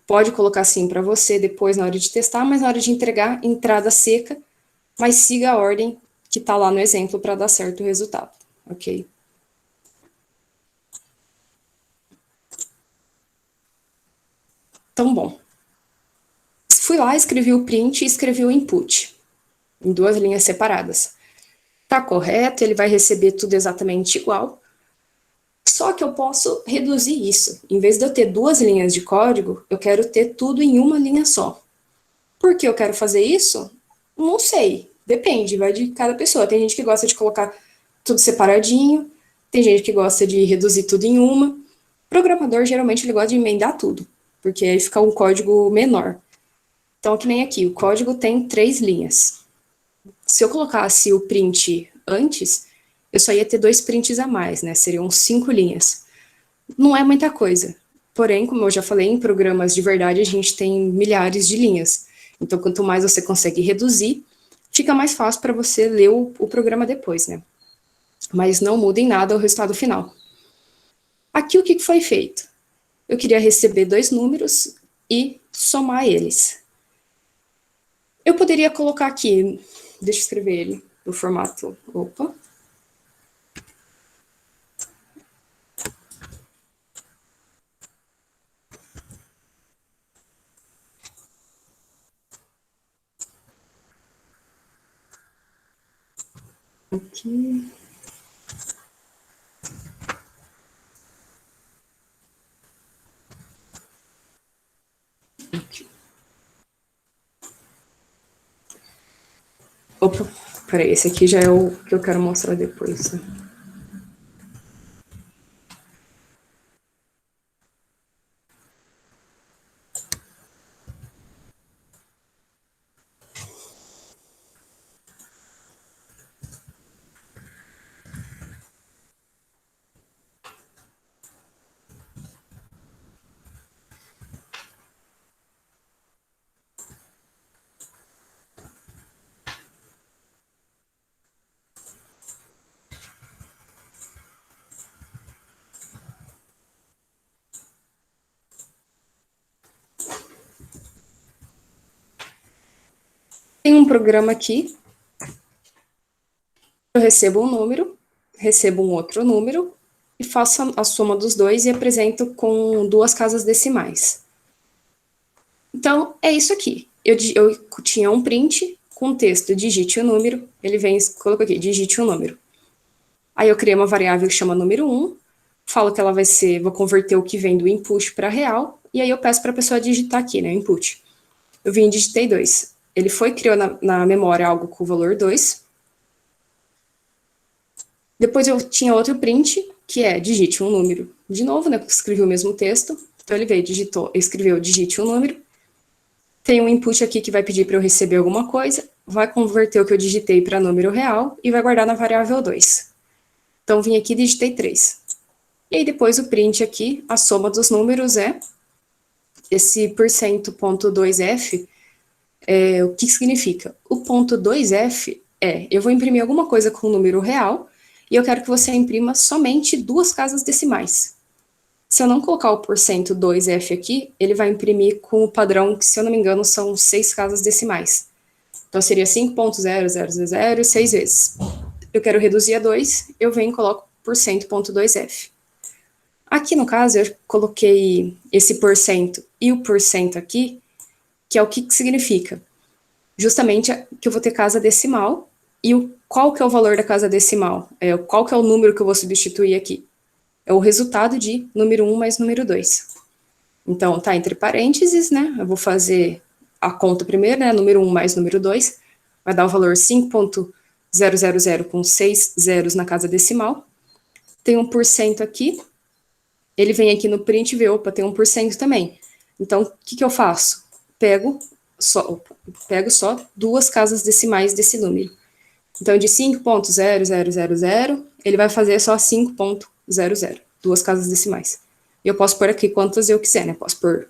pode colocar assim para você depois na hora de testar, mas na hora de entregar, entrada seca, mas siga a ordem que está lá no exemplo para dar certo o resultado, ok? Então, bom. Fui lá, escrevi o print e escrevi o input, em 2 linhas separadas. Tá correto, ele vai receber tudo exatamente igual. Só que eu posso reduzir isso. Em vez de eu ter 2 linhas de código, eu quero ter tudo em uma linha só. Por que eu quero fazer isso? Não sei. Depende, vai de cada pessoa. Tem gente que gosta de colocar tudo separadinho, tem gente que gosta de reduzir tudo em uma. O programador, geralmente, ele gosta de emendar tudo, porque aí fica um código menor. Então, que nem aqui, o código tem 3 linhas. Se eu colocasse o print antes, eu só ia ter 2 prints a mais, né? Seriam 5 linhas. Não é muita coisa. Porém, como eu já falei, em programas de verdade a gente tem milhares de linhas. Então, quanto mais você consegue reduzir, fica mais fácil para você ler o programa depois, né? Mas não muda em nada o resultado final. Aqui o que foi feito? Eu queria receber 2 números e somar eles. Eu poderia colocar aqui, deixa eu escrever ele no formato, opa. Aqui. Aqui. Opa, peraí, esse aqui já é o que eu quero mostrar depois, né? Tem um programa aqui, eu recebo um número, recebo um outro número, e faço a soma dos dois e apresento com 2 casas decimais. Então, é isso aqui. Eu tinha um print com texto, digite o número, ele vem e coloca aqui, digite o número. Aí eu criei uma variável que chama número 1, falo que ela vou converter o que vem do input para real, e aí eu peço para a pessoa digitar aqui, né, input. Eu vim e digitei 2. Ele criou na memória algo com o valor 2. Depois eu tinha outro print, que digite um número. De novo, né, escrevi o mesmo texto. Então ele veio, escreveu digite um número. Tem um input aqui que vai pedir para eu receber alguma coisa, vai converter o que eu digitei para número real e vai guardar na variável 2. Então vim aqui e digitei 3. E aí depois o print aqui, a soma dos números esse %.2f, o que significa? O ponto 2f eu vou imprimir alguma coisa com o número real e eu quero que você imprima somente 2 casas decimais. Se eu não colocar o %2f aqui, ele vai imprimir com o padrão que, se eu não me engano, são 6 casas decimais. Então seria 5.0000 6 vezes. Eu quero reduzir a 2, eu venho e coloco %.2f. Aqui no caso eu coloquei esse % e o % aqui, que é o que significa? Justamente que eu vou ter casa decimal e qual que é o valor da casa decimal? Qual que é o número que eu vou substituir aqui? É o resultado de número 1 mais número 2. Então, tá entre parênteses, né? Eu vou fazer a conta primeiro, né? Número 1 mais número 2, vai dar o valor 5.000 com 6 zeros na casa decimal. Tem 1% aqui. Ele vem aqui no print e vê, opa, tem 1% também. Então, o que eu faço? Pego só 2 casas decimais desse número. Então, de 5.0000, ele vai fazer só 5.00, 2 casas decimais. E eu posso pôr aqui quantas eu quiser, né? Posso pôr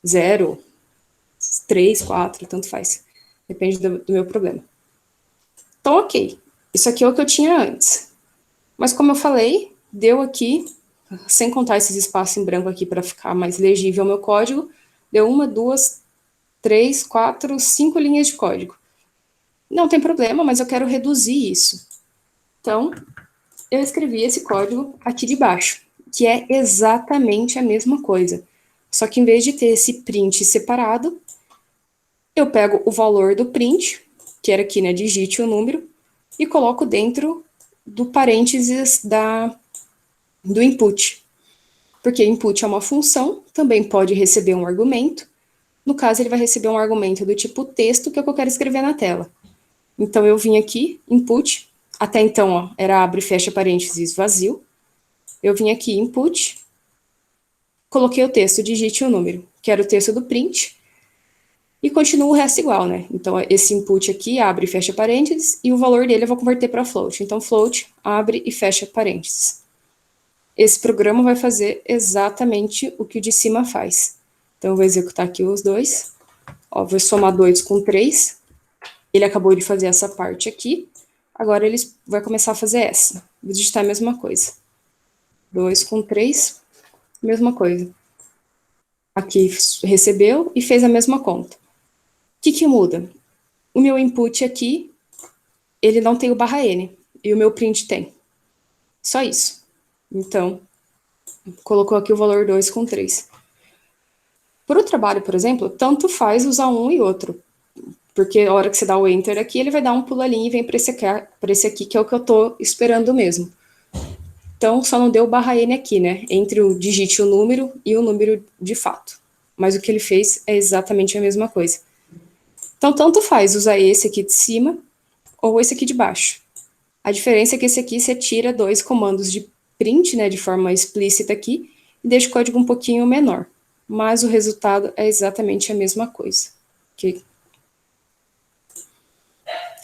0, 3, 4, tanto faz. Depende do meu problema. Então, ok. Isso aqui é o que eu tinha antes. Mas como eu falei, deu aqui, sem contar esses espaços em branco aqui para ficar mais legível o meu código, deu 1, 2, 3, 4, 5 linhas de código. Não tem problema, mas eu quero reduzir isso. Então, eu escrevi esse código aqui de baixo, que é exatamente a mesma coisa. Só que em vez de ter esse print separado, eu pego o valor do print, que era aqui, né, digite o número, e coloco dentro do parênteses do input. Porque input é uma função, também pode receber um argumento. No caso, ele vai receber um argumento do tipo texto, que é o que eu quero escrever na tela. Então, eu vim aqui, input, até então, ó, era abre e fecha parênteses vazio. Eu vim aqui, input, coloquei o texto, digite o número, que era o texto do print, e continuo o resto igual, né? Então, esse input aqui abre e fecha parênteses, e o valor dele eu vou converter para float. Então, float abre e fecha parênteses. Esse programa vai fazer exatamente o que o de cima faz. Então, eu vou executar aqui os dois. Ó, vou somar 2 com 3. Ele acabou de fazer essa parte aqui. Agora ele vai começar a fazer essa. Vou digitar a mesma coisa. 2 com 3, mesma coisa. Aqui recebeu e fez a mesma conta. O que muda? O meu input aqui, ele não tem o barra N. E o meu print tem. Só isso. Então, colocou aqui o valor 2 com 3. Para o trabalho, por exemplo, tanto faz usar um e outro. Porque a hora que você dá o Enter aqui, ele vai dar um pulo ali e vem para esse aqui, que é o que eu estou esperando mesmo. Então, só não deu barra N aqui, né? Entre o digite o número e o número de fato. Mas o que ele fez é exatamente a mesma coisa. Então, tanto faz usar esse aqui de cima ou esse aqui de baixo. A diferença é que esse aqui você tira 2 comandos de print, né, de forma explícita aqui, e deixa o código um pouquinho menor. Mas o resultado é exatamente a mesma coisa. Ok?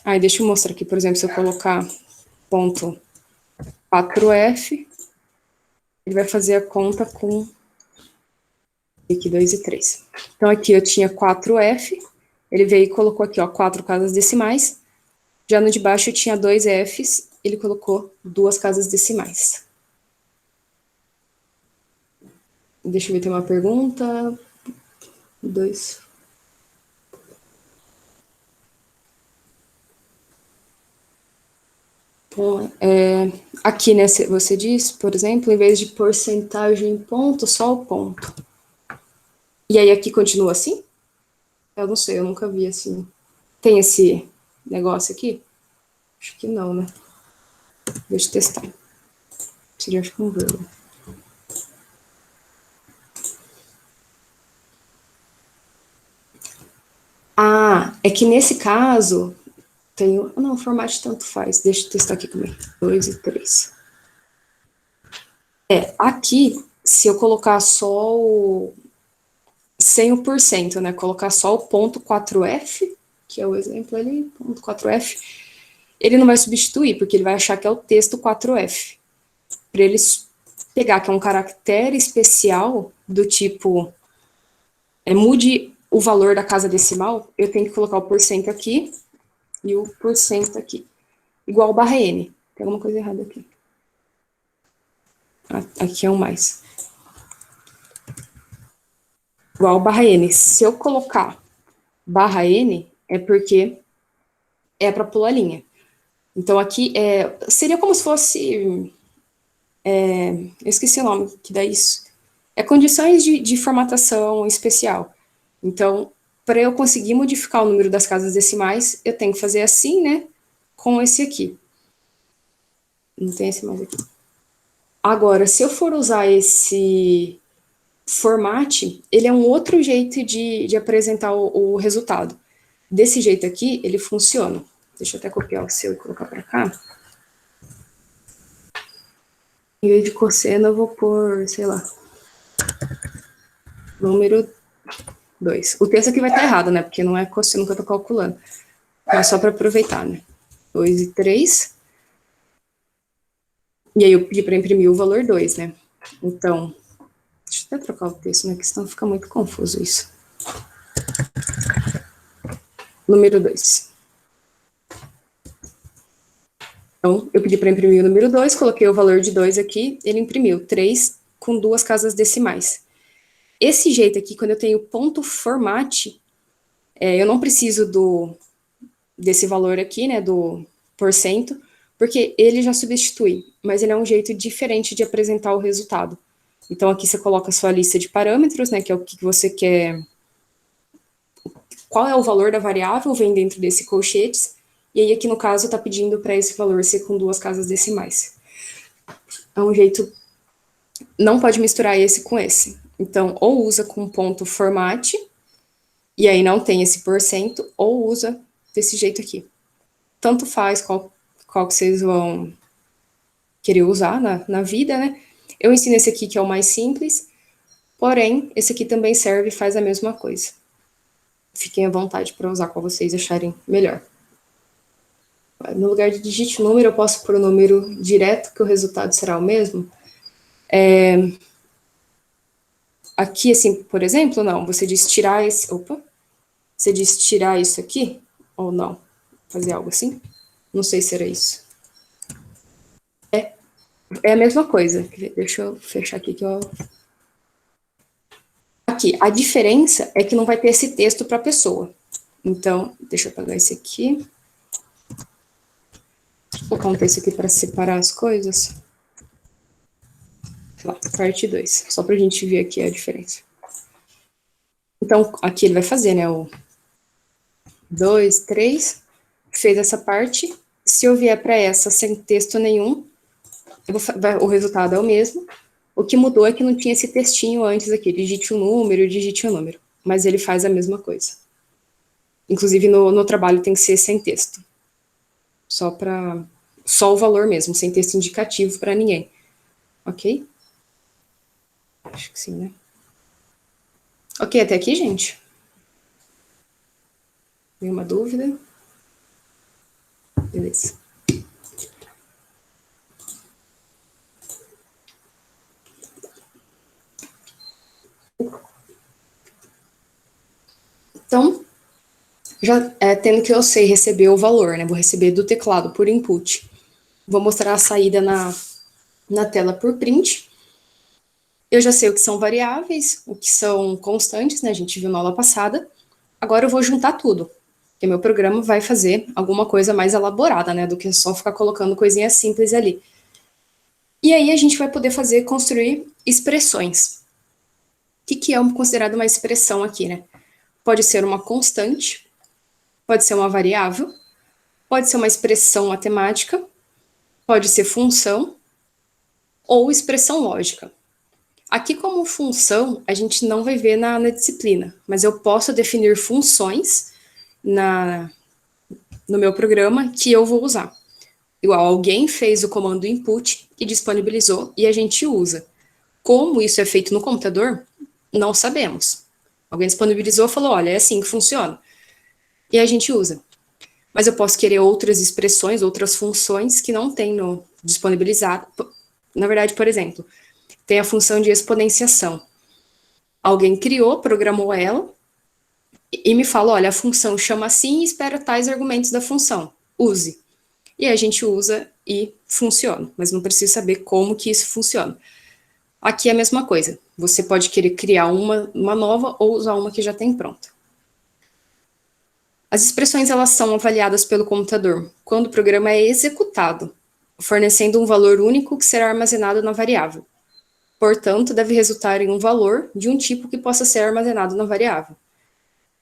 Aí, deixa eu mostrar aqui, por exemplo, se eu colocar ponto 4F, ele vai fazer a conta com aqui 2 e 3. Então, aqui eu tinha 4F, ele veio e colocou aqui, ó, 4 casas decimais. Já no de baixo eu tinha 2 Fs, ele colocou 2 casas decimais. Deixa eu ver, tem uma pergunta. 2. Bom, aqui, né, você diz, por exemplo, em vez de porcentagem em ponto, só o ponto. E aí aqui continua assim? Eu não sei, eu nunca vi assim. Tem esse negócio aqui? Acho que não, né? Deixa eu testar. Seria, acho que um vírgula. Ah, é que nesse caso, tenho... Não, o formato tanto faz. Deixa eu testar aqui comigo. 2 e 3. Aqui, se eu colocar só o... sem o porcento, né? Colocar só o ponto 4F, que é o exemplo ali, ponto 4F, ele não vai substituir, porque ele vai achar que é o texto 4F. Para ele pegar que é um caractere especial do tipo mude o valor da casa decimal, eu tenho que colocar o porcento aqui e o porcento aqui. Igual barra N. Tem alguma coisa errada aqui. Aqui é um mais. Igual barra N. Se eu colocar barra N, é porque é para pular linha. Então, aqui seria como se fosse... eu esqueci o nome que dá isso. É condições de formatação especial. Então, para eu conseguir modificar o número das casas decimais, eu tenho que fazer assim, né? com esse aqui. Não tem esse mais aqui. Agora, se eu for usar esse format, ele é um outro jeito de apresentar o resultado. Desse jeito aqui, ele funciona. Deixa eu até copiar o seu e colocar para cá. Em vez de cosseno, eu vou pôr, sei lá, número 2. O texto aqui vai estar errado, né? Porque não é cosseno que eu tô calculando. Mas só para aproveitar, né? 2 e 3. E aí eu pedi para imprimir o valor 2, né? Então, deixa eu até trocar o texto, né? Que senão fica muito confuso isso. Número 2. Então, eu pedi para imprimir o número 2, coloquei o valor de 2 aqui, ele imprimiu 3 com 2 casas decimais. Esse jeito aqui, quando eu tenho ponto format, eu não preciso desse valor aqui, né, do porcento, porque ele já substitui, mas ele é um jeito diferente de apresentar o resultado. Então, aqui você coloca a sua lista de parâmetros, né, que é o que você quer, qual é o valor da variável, vem dentro desse colchetes, e aí aqui no caso está pedindo para esse valor ser com 2 casas decimais. É um jeito, não pode misturar esse com esse. Então, ou usa com ponto format, e aí não tem esse porcento, ou usa desse jeito aqui. Tanto faz qual que vocês vão querer usar na vida, né? Eu ensino esse aqui que é o mais simples, porém, esse aqui também serve e faz a mesma coisa. Fiquem à vontade para usar qual vocês acharem melhor. No lugar de digite o número, eu posso pôr o número direto, que o resultado será o mesmo. Aqui, assim, por exemplo, não, você diz tirar esse... Opa! Você diz tirar isso aqui, ou não? Fazer algo assim? Não sei se era isso. É a mesma coisa. Deixa eu fechar aqui que eu... Aqui, a diferença é que não vai ter esse texto para a pessoa. Então, deixa eu apagar esse aqui. Vou colocar um texto aqui para separar as coisas. Lá, parte 2, só para a gente ver aqui a diferença. Então, aqui ele vai fazer, né, o 2, 3, fez essa parte. Se eu vier para essa sem texto nenhum, o resultado é o mesmo. O que mudou é que não tinha esse textinho antes aqui, digite um número, mas ele faz a mesma coisa. Inclusive, no trabalho tem que ser sem texto. Só o valor mesmo, sem texto indicativo para ninguém. Ok? Acho que sim, né? Ok, até aqui, gente? Nenhuma dúvida? Beleza. Então, já tendo que eu sei receber o valor, né? Vou receber do teclado por input. Vou mostrar a saída na tela por print. Eu já sei o que são variáveis, o que são constantes, né? A gente viu na aula passada. Agora eu vou juntar tudo, porque meu programa vai fazer alguma coisa mais elaborada, né? Do que só ficar colocando coisinhas simples ali. E aí a gente vai poder construir expressões. O que é considerado uma expressão aqui, né? Pode ser uma constante, pode ser uma variável, pode ser uma expressão matemática, pode ser função ou expressão lógica. Aqui, como função, a gente não vai ver na disciplina, mas eu posso definir funções no meu programa que eu vou usar. Igual, alguém fez o comando input e disponibilizou e a gente usa. Como isso é feito no computador, não sabemos. Alguém disponibilizou e falou, olha, é assim que funciona. E a gente usa. Mas eu posso querer outras expressões, outras funções que não tem no disponibilizado. Na verdade, por exemplo, tem a função de exponenciação. Alguém criou, programou ela, e me fala, olha, a função chama assim e espera tais argumentos da função. Use. E a gente usa e funciona, mas não precisa saber como que isso funciona. Aqui é a mesma coisa. Você pode querer criar uma nova ou usar uma que já tem pronta. As expressões, elas são avaliadas pelo computador quando o programa é executado, fornecendo um valor único que será armazenado na variável. Portanto, deve resultar em um valor de um tipo que possa ser armazenado na variável.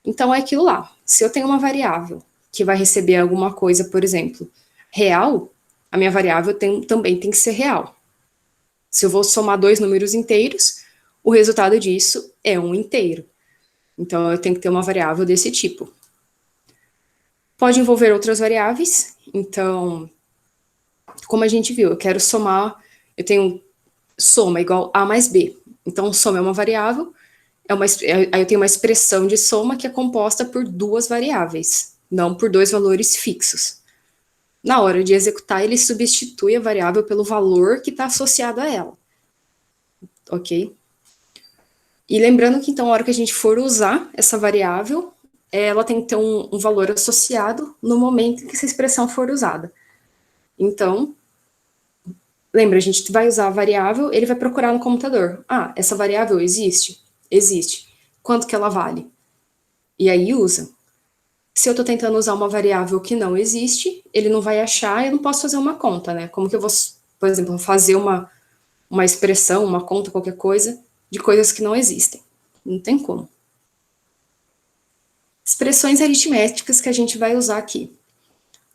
Então, é aquilo lá. Se eu tenho uma variável que vai receber alguma coisa, por exemplo, real, a minha variável também tem que ser real. Se eu vou somar dois números inteiros, o resultado disso é um inteiro. Então, eu tenho que ter uma variável desse tipo. Pode envolver outras variáveis. Então, como a gente viu, eu quero somar, eu tenho soma igual A mais B. Então, soma é uma variável, aí eu tenho uma expressão de soma que é composta por duas variáveis, não por dois valores fixos. Na hora de executar, ele substitui a variável pelo valor que está associado a ela. Ok? E lembrando que, então, na hora que a gente for usar essa variável, ela tem que ter um valor associado no momento em que essa expressão for usada. Então, lembra, a gente vai usar a variável, ele vai procurar no computador. Ah, essa variável existe? Existe. Quanto que ela vale? E aí usa. Se eu estou tentando usar uma variável que não existe, ele não vai achar, eu não posso fazer uma conta, né? Como que eu vou, por exemplo, fazer uma expressão, uma conta, qualquer coisa, de coisas que não existem? Não tem como. Expressões aritméticas que a gente vai usar aqui.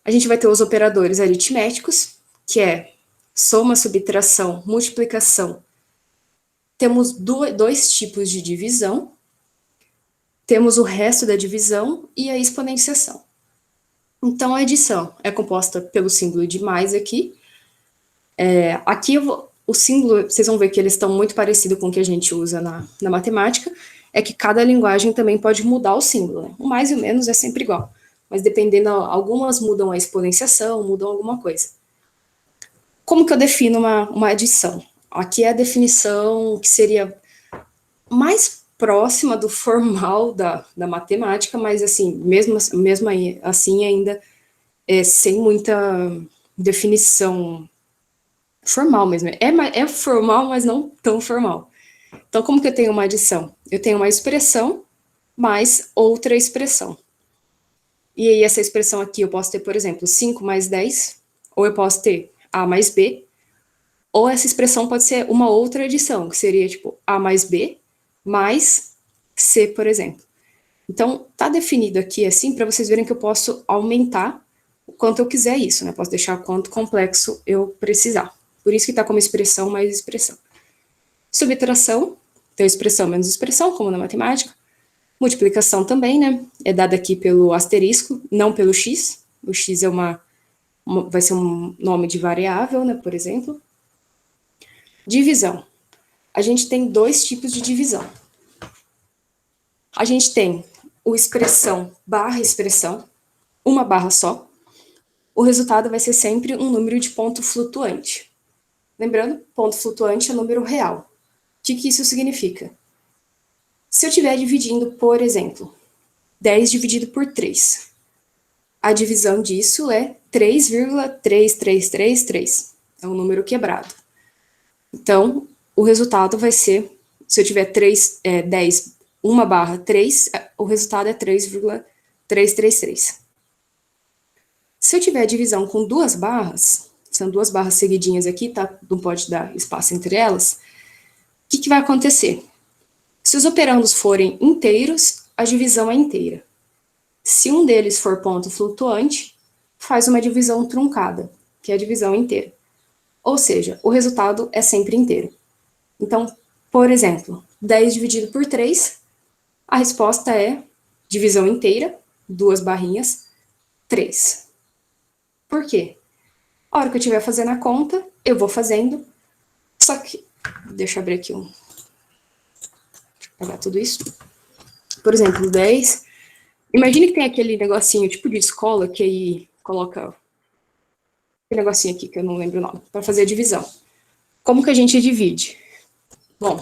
A gente vai ter os operadores aritméticos, que é soma, subtração, multiplicação. Temos dois tipos de divisão. Temos o resto da divisão e a exponenciação. Então, a adição é composta pelo símbolo de mais aqui. Aqui, o símbolo, vocês vão ver que eles estão muito parecidos com o que a gente usa na matemática, é que cada linguagem também pode mudar o símbolo, né? O mais e o menos é sempre igual, mas dependendo, algumas mudam a exponenciação, mudam alguma coisa. Como que eu defino uma adição? Aqui é a definição que seria mais próxima do formal da matemática, mas assim, mesmo assim ainda sem muita definição formal mesmo. É formal, mas não tão formal. Então, como que eu tenho uma adição? Eu tenho uma expressão mais outra expressão. E aí, essa expressão aqui, eu posso ter, por exemplo, 5 mais 10, ou eu posso ter A mais B, ou essa expressão pode ser uma outra adição, que seria, tipo, A mais B, mais C, por exemplo. Então, tá definido aqui, assim, para vocês verem que eu posso aumentar o quanto eu quiser isso, né? Posso deixar o quanto complexo eu precisar. Por isso que tá como expressão mais expressão. Subtração, então expressão menos expressão, como na matemática. Multiplicação também, né? É dada aqui pelo asterisco, não pelo x. O x é vai ser um nome de variável, né, por exemplo. Divisão. A gente tem dois tipos de divisão. A gente tem o expressão barra expressão, uma barra só. O resultado vai ser sempre um número de ponto flutuante. Lembrando, ponto flutuante é número real. O que isso significa? Se eu estiver dividindo, por exemplo, 10 dividido por 3, a divisão disso é 3,3333. É um número quebrado. Então, o resultado vai ser, se eu tiver 10, 1 barra 3, o resultado é 3,333. Se eu tiver divisão com duas barras, são duas barras seguidinhas aqui, tá? Não pode dar espaço entre elas. O que vai acontecer? Se os operandos forem inteiros, a divisão é inteira. Se um deles for ponto flutuante, faz uma divisão truncada, que é a divisão inteira. Ou seja, o resultado é sempre inteiro. Então, por exemplo, 10 dividido por 3, a resposta é divisão inteira, duas barrinhas, 3. Por quê? A hora que eu estiver fazendo a conta, eu vou fazendo, só que, deixa eu abrir aqui deixa eu pegar tudo isso. Por exemplo, 10, imagine que tem aquele negocinho tipo de escola que aí coloca aquele negocinho aqui que eu não lembro o nome, para fazer a divisão. Como que a gente divide? Bom,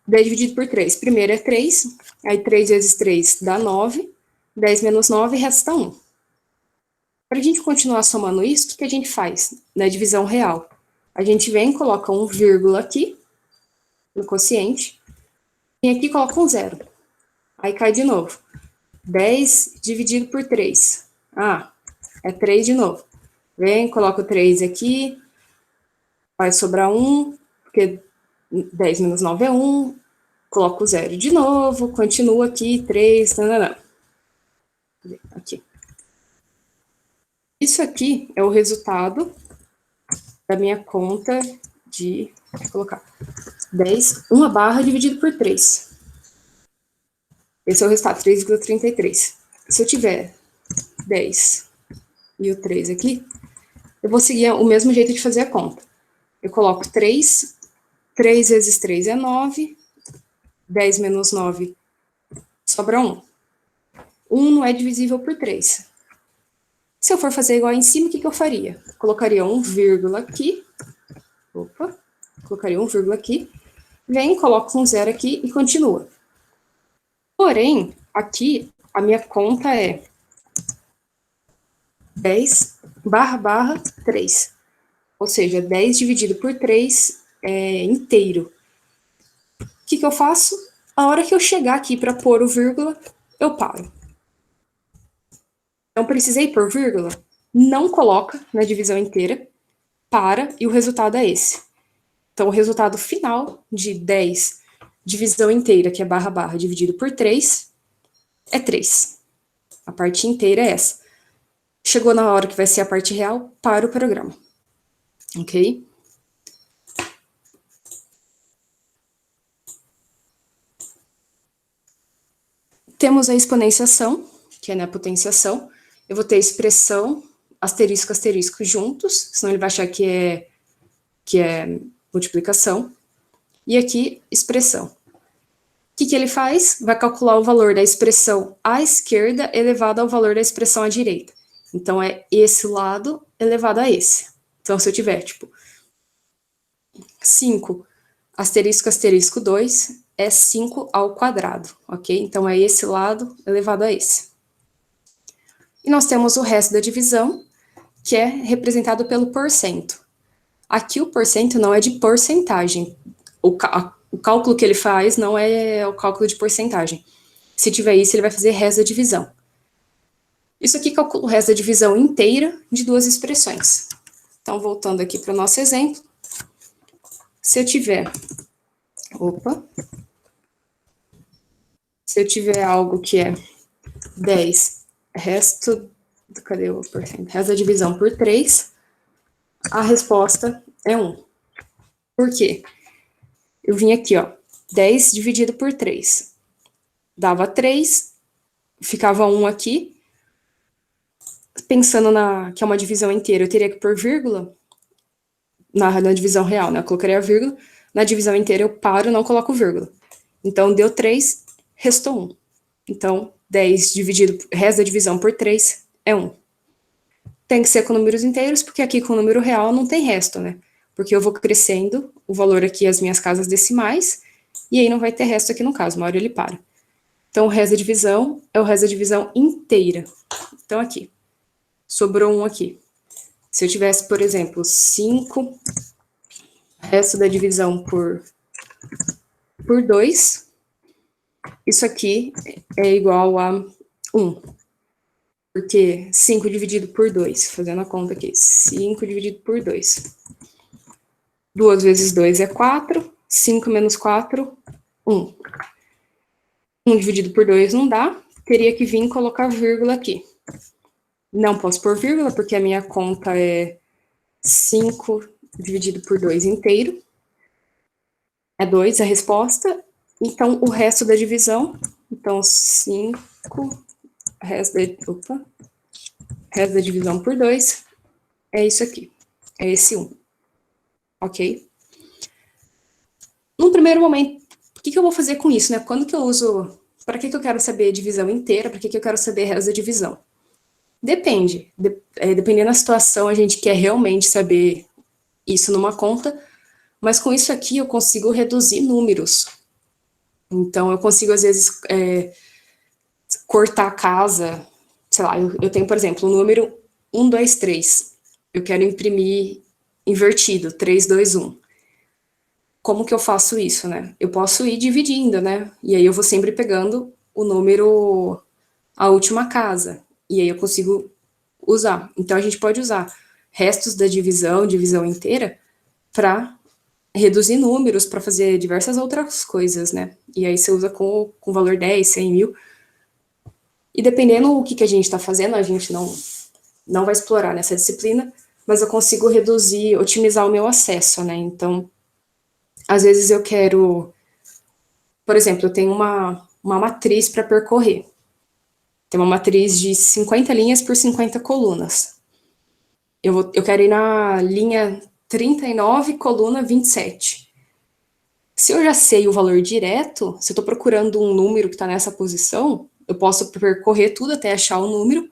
10 dividido por 3. Primeiro é 3, aí 3 vezes 3 dá 9, 10 menos 9 resta 1. Para a gente continuar somando isso, o que a gente faz na divisão real? A gente vem, coloca um vírgula aqui, no quociente, e aqui coloca um 0. Aí cai de novo. 10 dividido por 3. Ah, é 3 de novo. Vem, coloca o 3 aqui, vai sobrar 1, porque 10 menos 9 é 1, coloco o 0 de novo, continua aqui, 3, nananã. Aqui. isso aqui é o resultado da minha conta de, vou colocar, 10, 1 barra dividido por 3. Esse é o resultado, 3,33. Se eu tiver 10 e o 3 aqui, eu vou seguir o mesmo jeito de fazer a conta. Eu coloco 3, 3 vezes 3 é 9, 10 menos 9 sobra 1. 1 não é divisível por 3. Se eu for fazer igual em cima, o que eu faria? Colocaria um vírgula aqui. Opa, colocaria um vírgula aqui. Vem, coloco um zero aqui e continua. Porém, aqui, a minha conta é 10 barra 3. Ou seja, 10 dividido por 3 é inteiro. O que eu faço? A hora que eu chegar aqui para pôr o vírgula, eu paro. Não precisei pôr vírgula? Não coloca na divisão inteira, para, e o resultado é esse. Então, o resultado final de 10 divisão inteira, que é barra, dividido por 3, é 3. A parte inteira é essa. Chegou na hora que vai ser a parte real, para o programa. Ok? Temos a exponenciação, que é na potenciação. Eu vou ter expressão, asterisco, asterisco juntos, senão ele vai achar que é multiplicação. E aqui, expressão. O que ele faz? Vai calcular o valor da expressão à esquerda elevado ao valor da expressão à direita. Então, é esse lado elevado a esse. Então, se eu tiver, tipo, 5 asterisco, asterisco 2, é 5 ao quadrado, ok? Então, é esse lado elevado a esse. E nós temos o resto da divisão, que é representado pelo porcento. Aqui o porcento não é de porcentagem. O cálculo que ele faz não é o cálculo de porcentagem. Se tiver isso, ele vai fazer resto da divisão. Isso aqui calcula o resto da divisão inteira de duas expressões. Então, voltando aqui para o nosso exemplo. Se eu tiver... Se eu tiver algo que é 10, resto... Cadê o porcento? Resto da divisão por 3, a resposta é 1. Por quê? Eu vim aqui, ó, 10 dividido por 3. Dava 3, ficava 1 aqui. Pensando que é uma divisão inteira, eu teria que pôr vírgula na divisão real, né? Eu colocaria a vírgula. Na divisão inteira eu paro, não coloco vírgula. Então, deu 3, restou 1. Então, 10 dividido, resto da divisão por 3 é 1. Tem que ser com números inteiros, porque aqui com o número real não tem resto, né? Porque eu vou crescendo o valor aqui, as minhas casas decimais, e aí não vai ter resto aqui no caso, uma hora ele para. Então, o resto da divisão é o resto da divisão inteira. Então, aqui. Sobrou 1 aqui. Se eu tivesse, por exemplo, 5, resto da divisão por 2, isso aqui é igual a 1. Porque 5 dividido por 2, fazendo a conta aqui, 5 dividido por 2. 2 vezes 2 é 4, 5 menos 4, 1. 1 dividido por 2 não dá, teria que vir colocar vírgula aqui. Não posso pôr vírgula, porque a minha conta é 5 dividido por 2 inteiro. É 2 a resposta. Então, o resto da divisão, então 5, resto da divisão por 2, é isso aqui. É esse 1. Ok? No primeiro momento, o que eu vou fazer com isso, né? Quando que eu uso... Para que eu quero saber a divisão inteira? Para que eu quero saber o resto da divisão? Depende. Dependendo da situação, a gente quer realmente saber isso numa conta, mas com isso aqui eu consigo reduzir números. Então, eu consigo, às vezes, cortar a casa. Sei lá, eu tenho, por exemplo, o número 1, 2, 3. Eu quero imprimir invertido, 3, 2, 1. Como que eu faço isso, né? Eu posso ir dividindo, né? E aí eu vou sempre pegando o número, a última casa. E aí eu consigo usar. Então, a gente pode usar restos da divisão inteira, para reduzir números, para fazer diversas outras coisas, né? E aí você usa com valor 10, 100 mil. E dependendo do que a gente está fazendo, a gente não não vai explorar nessa disciplina, mas eu consigo reduzir, otimizar o meu acesso, né? Então, às vezes eu quero, por exemplo, eu tenho uma matriz para percorrer. Tem uma matriz de 50 linhas por 50 colunas. Eu quero ir na linha 39, coluna 27. Se eu já sei o valor direto, se eu estou procurando um número que está nessa posição, eu posso percorrer tudo até achar o número,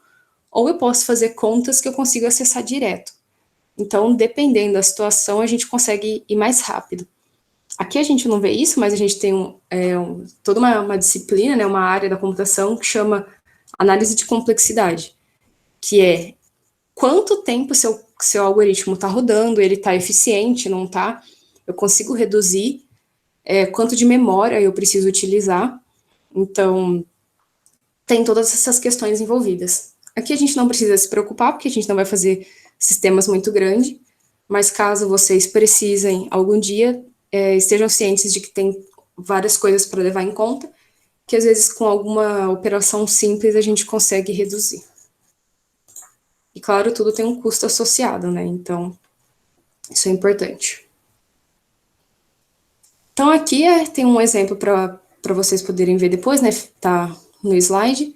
ou eu posso fazer contas que eu consigo acessar direto. Então, dependendo da situação, a gente consegue ir mais rápido. Aqui a gente não vê isso, mas a gente tem toda uma disciplina, né, uma área da computação que chama análise de complexidade, que é quanto tempo seu algoritmo está rodando, ele está eficiente, não está, eu consigo reduzir, quanto de memória eu preciso utilizar. Então, tem todas essas questões envolvidas. Aqui a gente não precisa se preocupar, porque a gente não vai fazer sistemas muito grandes, mas caso vocês precisem algum dia, estejam cientes de que tem várias coisas para levar em conta, que às vezes com alguma operação simples a gente consegue reduzir. E claro, tudo tem um custo associado, né? Então, isso é importante. Então aqui tem um exemplo para vocês poderem ver depois, né? Tá no slide,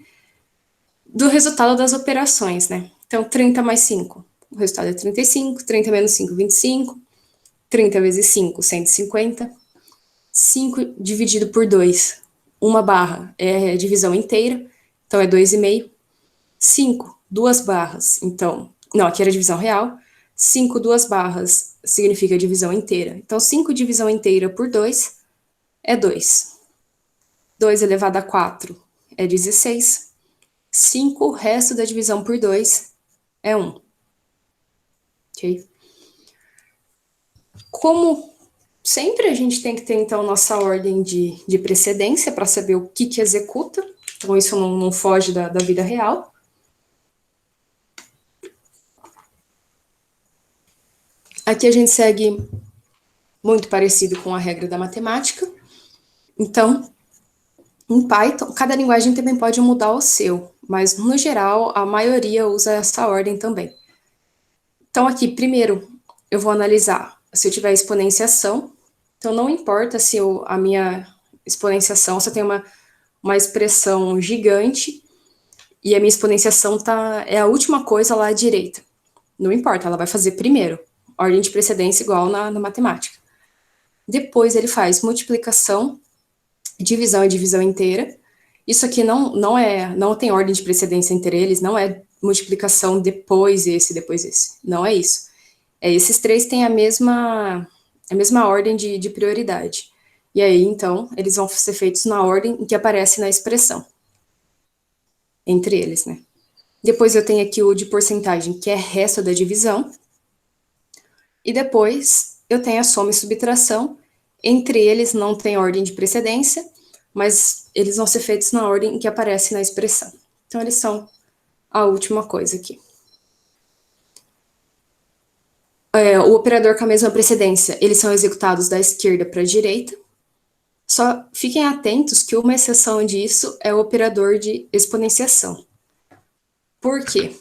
do resultado das operações, né? Então, 30 mais 5, o resultado é 35, 30 menos 5, 25, 30 vezes 5, 150, 5 dividido por 2, uma barra é a divisão inteira, então é 2,5, 5, 2 barras, então, não, aqui era divisão real, 5, 2 barras significa divisão inteira, então 5 divisão inteira por 2 é 2, 2 elevado a 4 é 16, 5, resto da divisão por 2 é 1. Ok? Como sempre, a gente tem que ter, então, nossa ordem de precedência para saber o que executa. Então, isso não foge da vida real. Aqui a gente segue muito parecido com a regra da matemática. Então, em Python, cada linguagem também pode mudar o seu, mas, no geral, a maioria usa essa ordem também. Então, aqui, primeiro, eu vou analisar se eu tiver exponenciação. Então, não importa se a minha exponenciação, se eu tenho uma expressão gigante e a minha exponenciação é a última coisa lá à direita. Não importa, ela vai fazer primeiro. Ordem de precedência igual na matemática. Depois, ele faz multiplicação, divisão e divisão inteira. Isso aqui não tem ordem de precedência entre eles, não é multiplicação depois esse. Não é isso. Esses três têm a mesma ordem de prioridade. E aí, então, eles vão ser feitos na ordem em que aparece na expressão. Entre eles, né? Depois eu tenho aqui o de porcentagem, que é resto da divisão. E depois eu tenho a soma e subtração. Entre eles não tem ordem de precedência, mas eles vão ser feitos na ordem em que aparece na expressão. Então, eles são a última coisa aqui. O operador com a mesma precedência, eles são executados da esquerda para a direita. Só fiquem atentos que uma exceção disso é o operador de exponenciação. Por quê?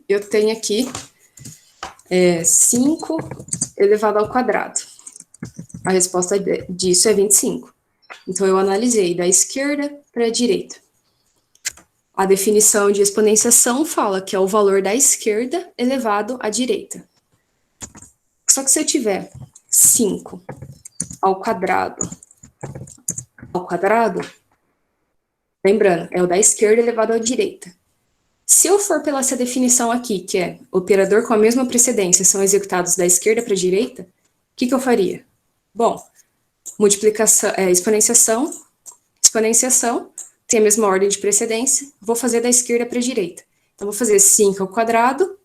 Eu tenho aqui 5 elevado ao quadrado. A resposta disso é 25. Então, eu analisei da esquerda para a direita. A definição de exponenciação fala que é o valor da esquerda elevado à direita. Só que se eu tiver 5 ao quadrado, lembrando, é o da esquerda elevado à direita. Se eu for pela essa definição aqui, que é operador com a mesma precedência são executados da esquerda para a direita, o que eu faria? Bom, multiplicação, exponenciação, tem a mesma ordem de precedência, vou fazer da esquerda para a direita. Então, vou fazer 5 ao quadrado.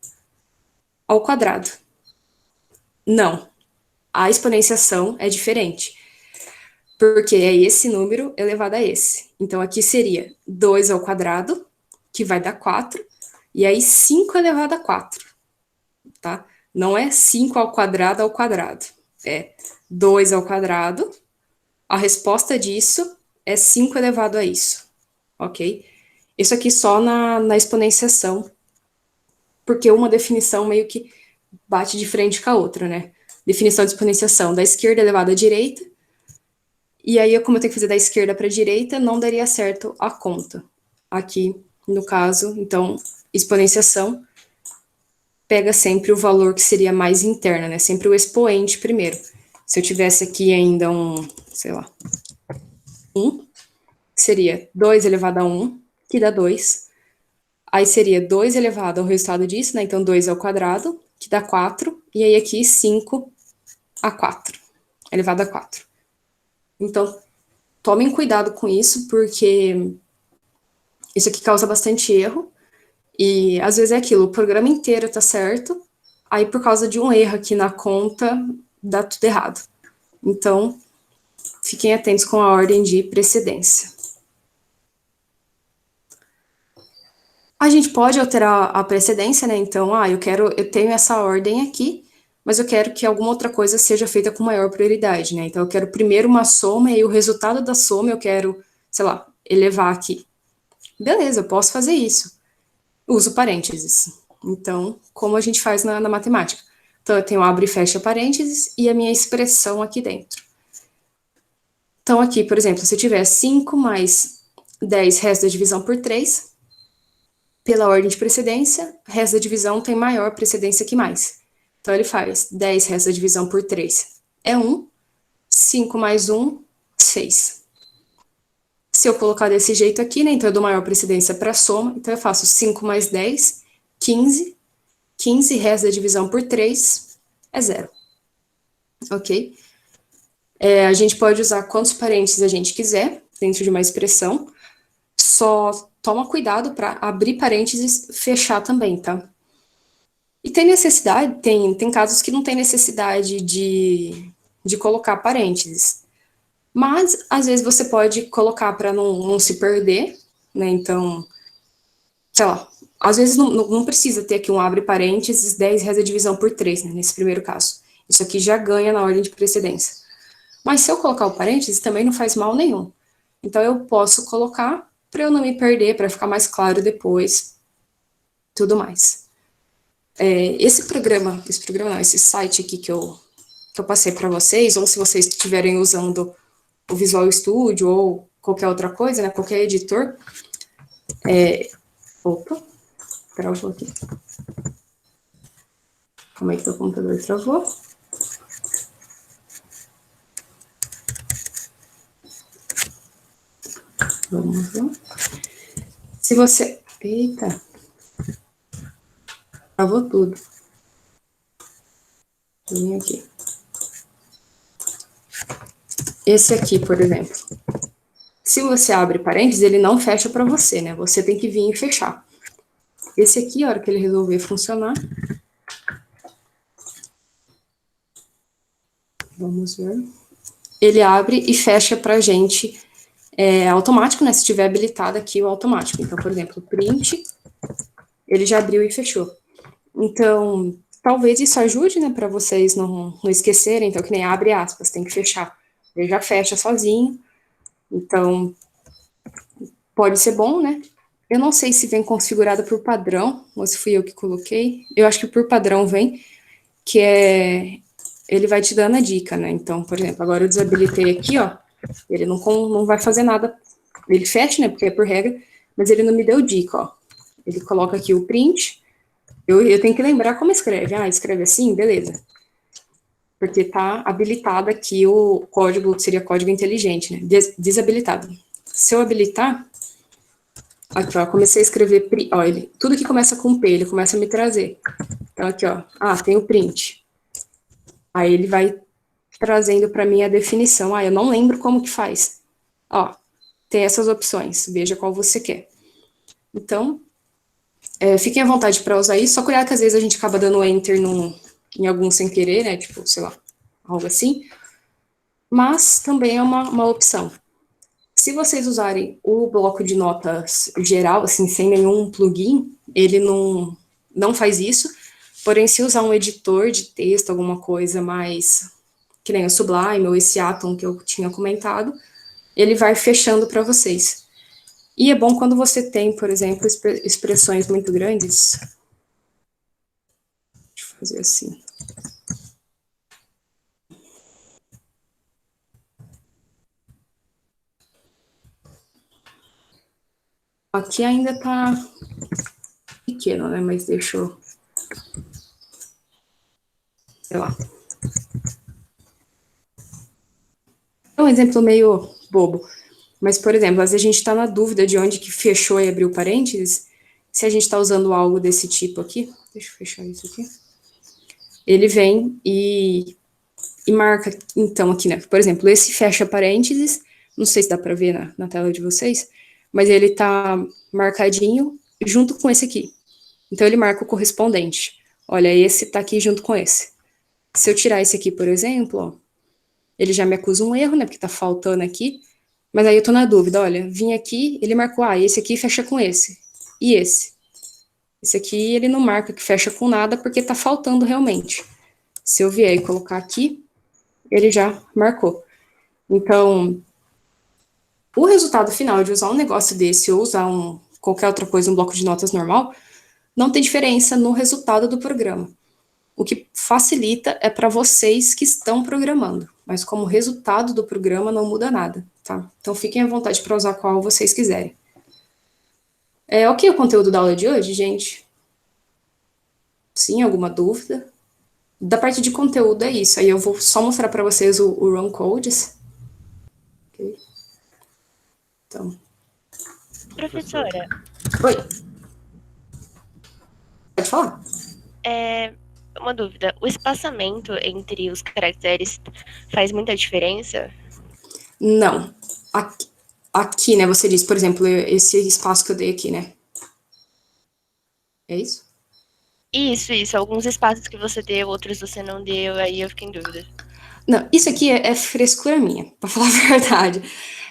Não, a exponenciação é diferente, porque é esse número elevado a esse. Então, aqui seria 2 ao quadrado, que vai dar 4, e aí 5 elevado a 4, tá? Não é 5 ao quadrado, é 2 ao quadrado, a resposta disso é 5 elevado a isso, ok? Isso aqui só na exponenciação, porque uma definição meio que bate de frente com a outra, né? Definição de exponenciação da esquerda elevada à direita, e aí, como eu tenho que fazer da esquerda para a direita, não daria certo a conta. Aqui, no caso, então, exponenciação pega sempre o valor que seria mais interno, né? Sempre o expoente primeiro. Se eu tivesse aqui ainda sei lá, 1, seria 2 elevado a 1, que dá 2. Aí seria 2 elevado ao resultado disso, né? Então, 2 ao quadrado, que dá 4. E aí aqui, 5 a 4, elevado a 4. Então, tomem cuidado com isso, porque isso aqui causa bastante erro. E às vezes é aquilo, o programa inteiro tá certo, aí por causa de um erro aqui na conta, dá tudo errado. Então, fiquem atentos com a ordem de precedência. A gente pode alterar a precedência, né? Então, eu tenho essa ordem aqui, mas eu quero que alguma outra coisa seja feita com maior prioridade, né? Então, eu quero primeiro uma soma e o resultado da soma eu quero, sei lá, elevar aqui. Beleza, eu posso fazer isso. Uso parênteses. Então, como a gente faz na matemática? Então, eu tenho abre e fecha parênteses e a minha expressão aqui dentro. Então, aqui, por exemplo, se eu tiver 5 mais 10 resto da divisão por 3, pela ordem de precedência, resto da divisão tem maior precedência que mais. Então, ele faz 10 resto da divisão por 3 é 1, 5 mais 1, 6. Se eu colocar desse jeito aqui, né, então eu dou maior precedência para a soma, então eu faço 5 mais 10, 15, 15 resto da divisão por 3 é 0. Ok? A gente pode usar quantos parênteses a gente quiser dentro de uma expressão, só toma cuidado para abrir parênteses, fechar também, tá? E tem necessidade, tem casos que não tem necessidade de colocar parênteses. Mas, às vezes, você pode colocar para não se perder, né? Então, sei lá, às vezes não precisa ter aqui um abre parênteses, 10 reza a divisão por 3, né? Nesse primeiro caso. Isso aqui já ganha na ordem de precedência. Mas se eu colocar o parênteses, também não faz mal nenhum. Então, eu posso colocar para eu não me perder, para ficar mais claro depois, tudo mais. Esse site aqui que eu passei para vocês, ou se vocês estiverem usando o Visual Studio ou qualquer outra coisa, né, qualquer editor. Opa, travou aqui. Como é que o computador travou? Vamos lá. Se você... Eita. Travou tudo. Vem aqui. Esse aqui, por exemplo. Se você abre parênteses, ele não fecha para você, né? Você tem que vir e fechar. Esse aqui, a hora que ele resolver funcionar... Vamos ver. Ele abre e fecha pra gente automático, né? Se tiver habilitado aqui o automático. Então, por exemplo, print, ele já abriu e fechou. Então, talvez isso ajude, né, para vocês não esquecerem. Então, que nem abre aspas, tem que fechar. Ele já fecha sozinho. Então, pode ser bom, né? Eu não sei se vem configurado por padrão, ou se fui eu que coloquei. Eu acho que por padrão vem, que ele vai te dando a dica, né? Então, por exemplo, agora eu desabilitei aqui, ó. Ele não vai fazer nada. Ele fecha, né? Porque é por regra, mas ele não me deu dica, ó. Ele coloca aqui o print. Eu tenho que lembrar como escreve. Escreve assim, beleza. Porque tá habilitado aqui o código, seria código inteligente, né? Desabilitado. Se eu habilitar, aqui, ó, comecei a escrever, ó, tudo que começa com P, ele começa a me trazer. Então, aqui, ó, tem o print. Aí ele vai trazendo para mim a definição. Eu não lembro como que faz. Ó, tem essas opções, veja qual você quer. Então, fiquem à vontade para usar isso, só cuidado que às vezes a gente acaba dando enter em algum sem querer, né, tipo, sei lá, algo assim. Mas também é uma opção. Se vocês usarem o bloco de notas geral, assim, sem nenhum plugin, ele não faz isso. Porém, se usar um editor de texto, alguma coisa mais, que nem o Sublime ou esse Atom que eu tinha comentado, ele vai fechando para vocês. E é bom quando você tem, por exemplo, expressões muito grandes. Deixa eu fazer assim. Aqui ainda está pequeno, né? Mas deixa eu... Sei lá. É um exemplo meio bobo. Mas, por exemplo, às vezes a gente está na dúvida de onde que fechou e abriu parênteses. Se a gente está usando algo desse tipo aqui... Deixa eu fechar isso aqui. Ele vem e marca, então, aqui, né? Por exemplo, esse fecha parênteses. Não sei se dá para ver na tela de vocês. Mas ele está marcadinho junto com esse aqui. Então, ele marca o correspondente. Olha, esse está aqui junto com esse. Se eu tirar esse aqui, por exemplo, ó, ele já me acusa um erro, né? Porque está faltando aqui. Mas aí eu tô na dúvida, olha, vim aqui, ele marcou, esse aqui fecha com esse. E esse? Esse aqui ele não marca que fecha com nada porque tá faltando realmente. Se eu vier e colocar aqui, ele já marcou. Então, o resultado final de usar um negócio desse ou usar qualquer outra coisa, um bloco de notas normal, não tem diferença no resultado do programa. O que facilita é para vocês que estão programando, mas como resultado do programa não muda nada, tá? Então fiquem à vontade para usar qual vocês quiserem. Ok o conteúdo da aula de hoje, gente? Sim, alguma dúvida? Da parte de conteúdo é isso. Aí eu vou só mostrar para vocês o run codes. Okay. Então. Professora. Oi. Pode falar. Uma dúvida. O espaçamento entre os caracteres faz muita diferença? Não. Aqui, né, você diz, por exemplo, esse espaço que eu dei aqui, né? É isso? Isso. Alguns espaços que você deu, outros você não deu, aí eu fiquei em dúvida. Não, isso aqui é frescura minha, pra falar a verdade.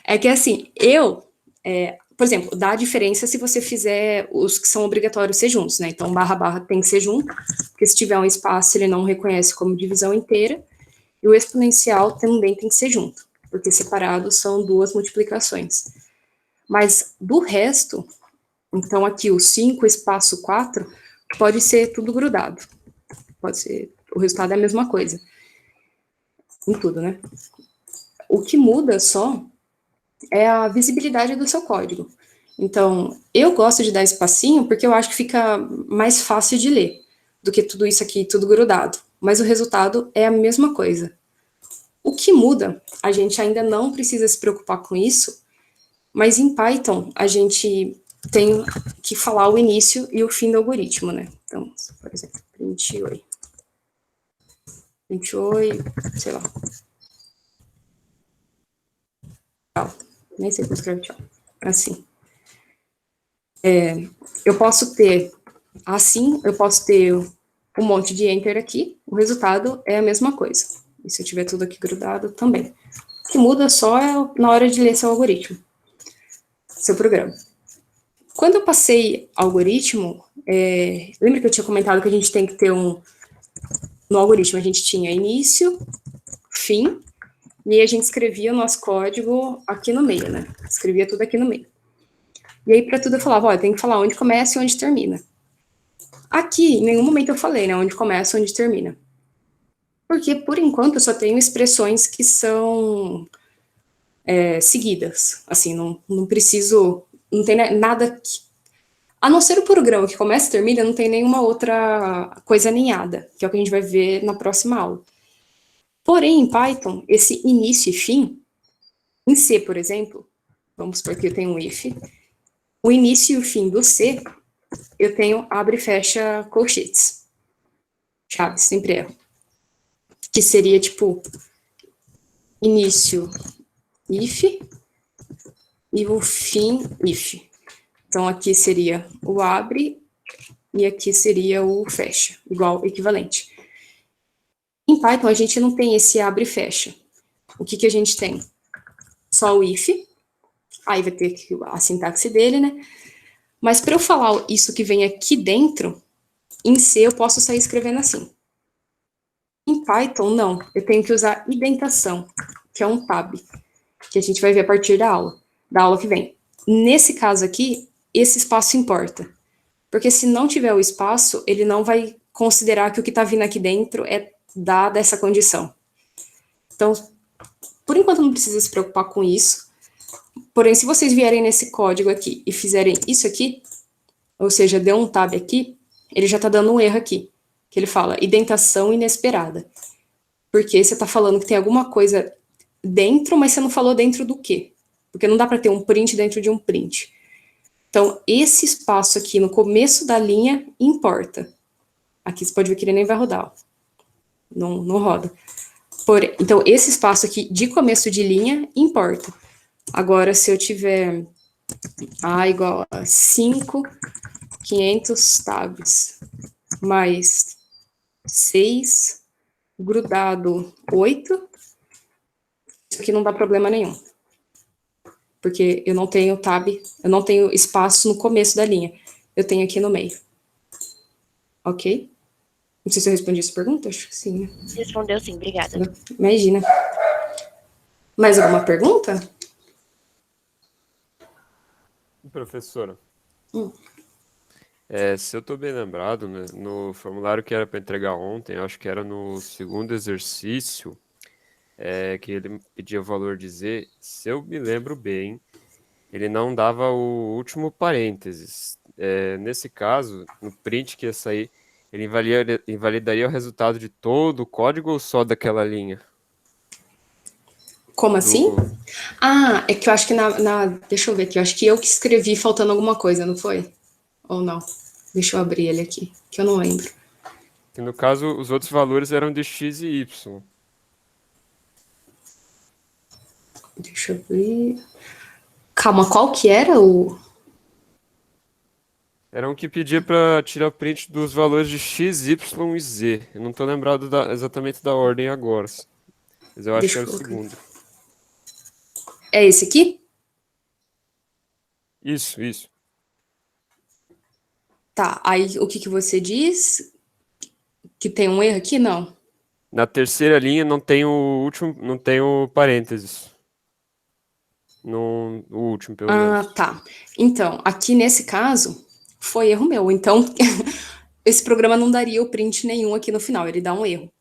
É que, assim, por exemplo, dá a diferença se você fizer os que são obrigatórios ser juntos, né? Então, barra tem que ser junto, porque se tiver um espaço, ele não reconhece como divisão inteira, e o exponencial também tem que ser junto, porque separados são duas multiplicações. Mas, do resto, então aqui o 5 espaço 4, pode ser tudo grudado. Pode ser, o resultado é a mesma coisa. Em tudo, né? O que muda só é a visibilidade do seu código. Então, eu gosto de dar espacinho porque eu acho que fica mais fácil de ler do que tudo isso aqui, tudo grudado. Mas o resultado é a mesma coisa. O que muda, a gente ainda não precisa se preocupar com isso, mas em Python a gente tem que falar o início e o fim do algoritmo, né? Então, por exemplo, print oi, sei lá. Tchau. Nem sei como escreve tchau. Assim. Eu posso ter assim, eu posso ter um monte de enter aqui, o resultado é a mesma coisa. E se eu tiver tudo aqui grudado, também. O que muda só é na hora de ler seu algoritmo, seu programa. Quando eu passei algoritmo, lembra que eu tinha comentado que a gente tem que ter no algoritmo a gente tinha início, fim, e aí a gente escrevia o nosso código aqui no meio, né? Escrevia tudo aqui no meio. E aí, para tudo, eu falava, olha, tem que falar onde começa e onde termina. Aqui, em nenhum momento eu falei, né, onde começa e onde termina. Porque, por enquanto, eu só tenho expressões que são seguidas. Assim, não preciso, não tem nada que... A não ser o programa que começa e termina, não tem nenhuma outra coisa aninhada, que é o que a gente vai ver na próxima aula. Porém, em Python, esse início e fim, em C, por exemplo, vamos supor que eu tenho um if, o início e o fim do C, eu tenho abre e fecha colchetes. Chaves, sempre erro. Que seria, tipo, início if e o fim if. Então, aqui seria o abre e aqui seria o fecha, igual, equivalente. Em Python, a gente não tem esse abre e fecha. O que a gente tem? Só o if, aí vai ter a sintaxe dele, né? Mas para eu falar isso que vem aqui dentro, em C eu posso sair escrevendo assim. Em Python, não. Eu tenho que usar indentação, que é um tab, que a gente vai ver a partir da aula que vem. nesse caso aqui, esse espaço importa. Porque se não tiver o espaço, ele não vai considerar que o que está vindo aqui dentro é dada essa condição. Então, por enquanto não precisa se preocupar com isso. Porém, se vocês vierem nesse código aqui e fizerem isso aqui, ou seja, deu um tab aqui, ele já está dando um erro aqui, que ele fala indentação inesperada. Porque você está falando que tem alguma coisa dentro, mas você não falou dentro do quê? Porque não dá para ter um print dentro de um print. Então, esse espaço aqui no começo da linha importa. Aqui você pode ver que ele nem vai rodar. Ó. Não roda. Então, esse espaço aqui de começo de linha importa. Agora, se eu tiver A igual a 5.500 tabs mais 6 grudado 8, isso aqui não dá problema nenhum. Porque eu não tenho tab, eu não tenho espaço no começo da linha. Eu tenho aqui no meio. Ok? Não sei se eu respondi essa pergunta, acho que sim. Né? Respondeu sim, obrigada. Imagina. Mais alguma pergunta? Professora, se eu estou bem lembrado, né, no formulário que era para entregar ontem, acho que era no segundo exercício, que ele pedia o valor de Z, se eu me lembro bem, ele não dava o último parênteses. Nesse caso, no print que ia sair, ele invalidaria o resultado de todo o código ou só daquela linha? Como assim? Ah, é que eu acho que deixa eu ver aqui, eu acho que eu que escrevi faltando alguma coisa, não foi? Ou não? Deixa eu abrir ele aqui, que eu não lembro. Que no caso, os outros valores eram de X e Y. Deixa eu abrir. Calma, qual que era o... Era um que pedia para tirar print dos valores de X, Y e Z. Eu não estou lembrado exatamente da ordem agora. Mas eu acho que era o segundo. É esse aqui? Isso. Tá, aí o que você diz? Que tem um erro aqui? Não. Na terceira linha não tem o último, não tem o parênteses. No último, pelo menos. Ah, tá. Então, aqui nesse caso, foi erro meu. Então, esse programa não daria o print nenhum aqui no final, ele dá um erro.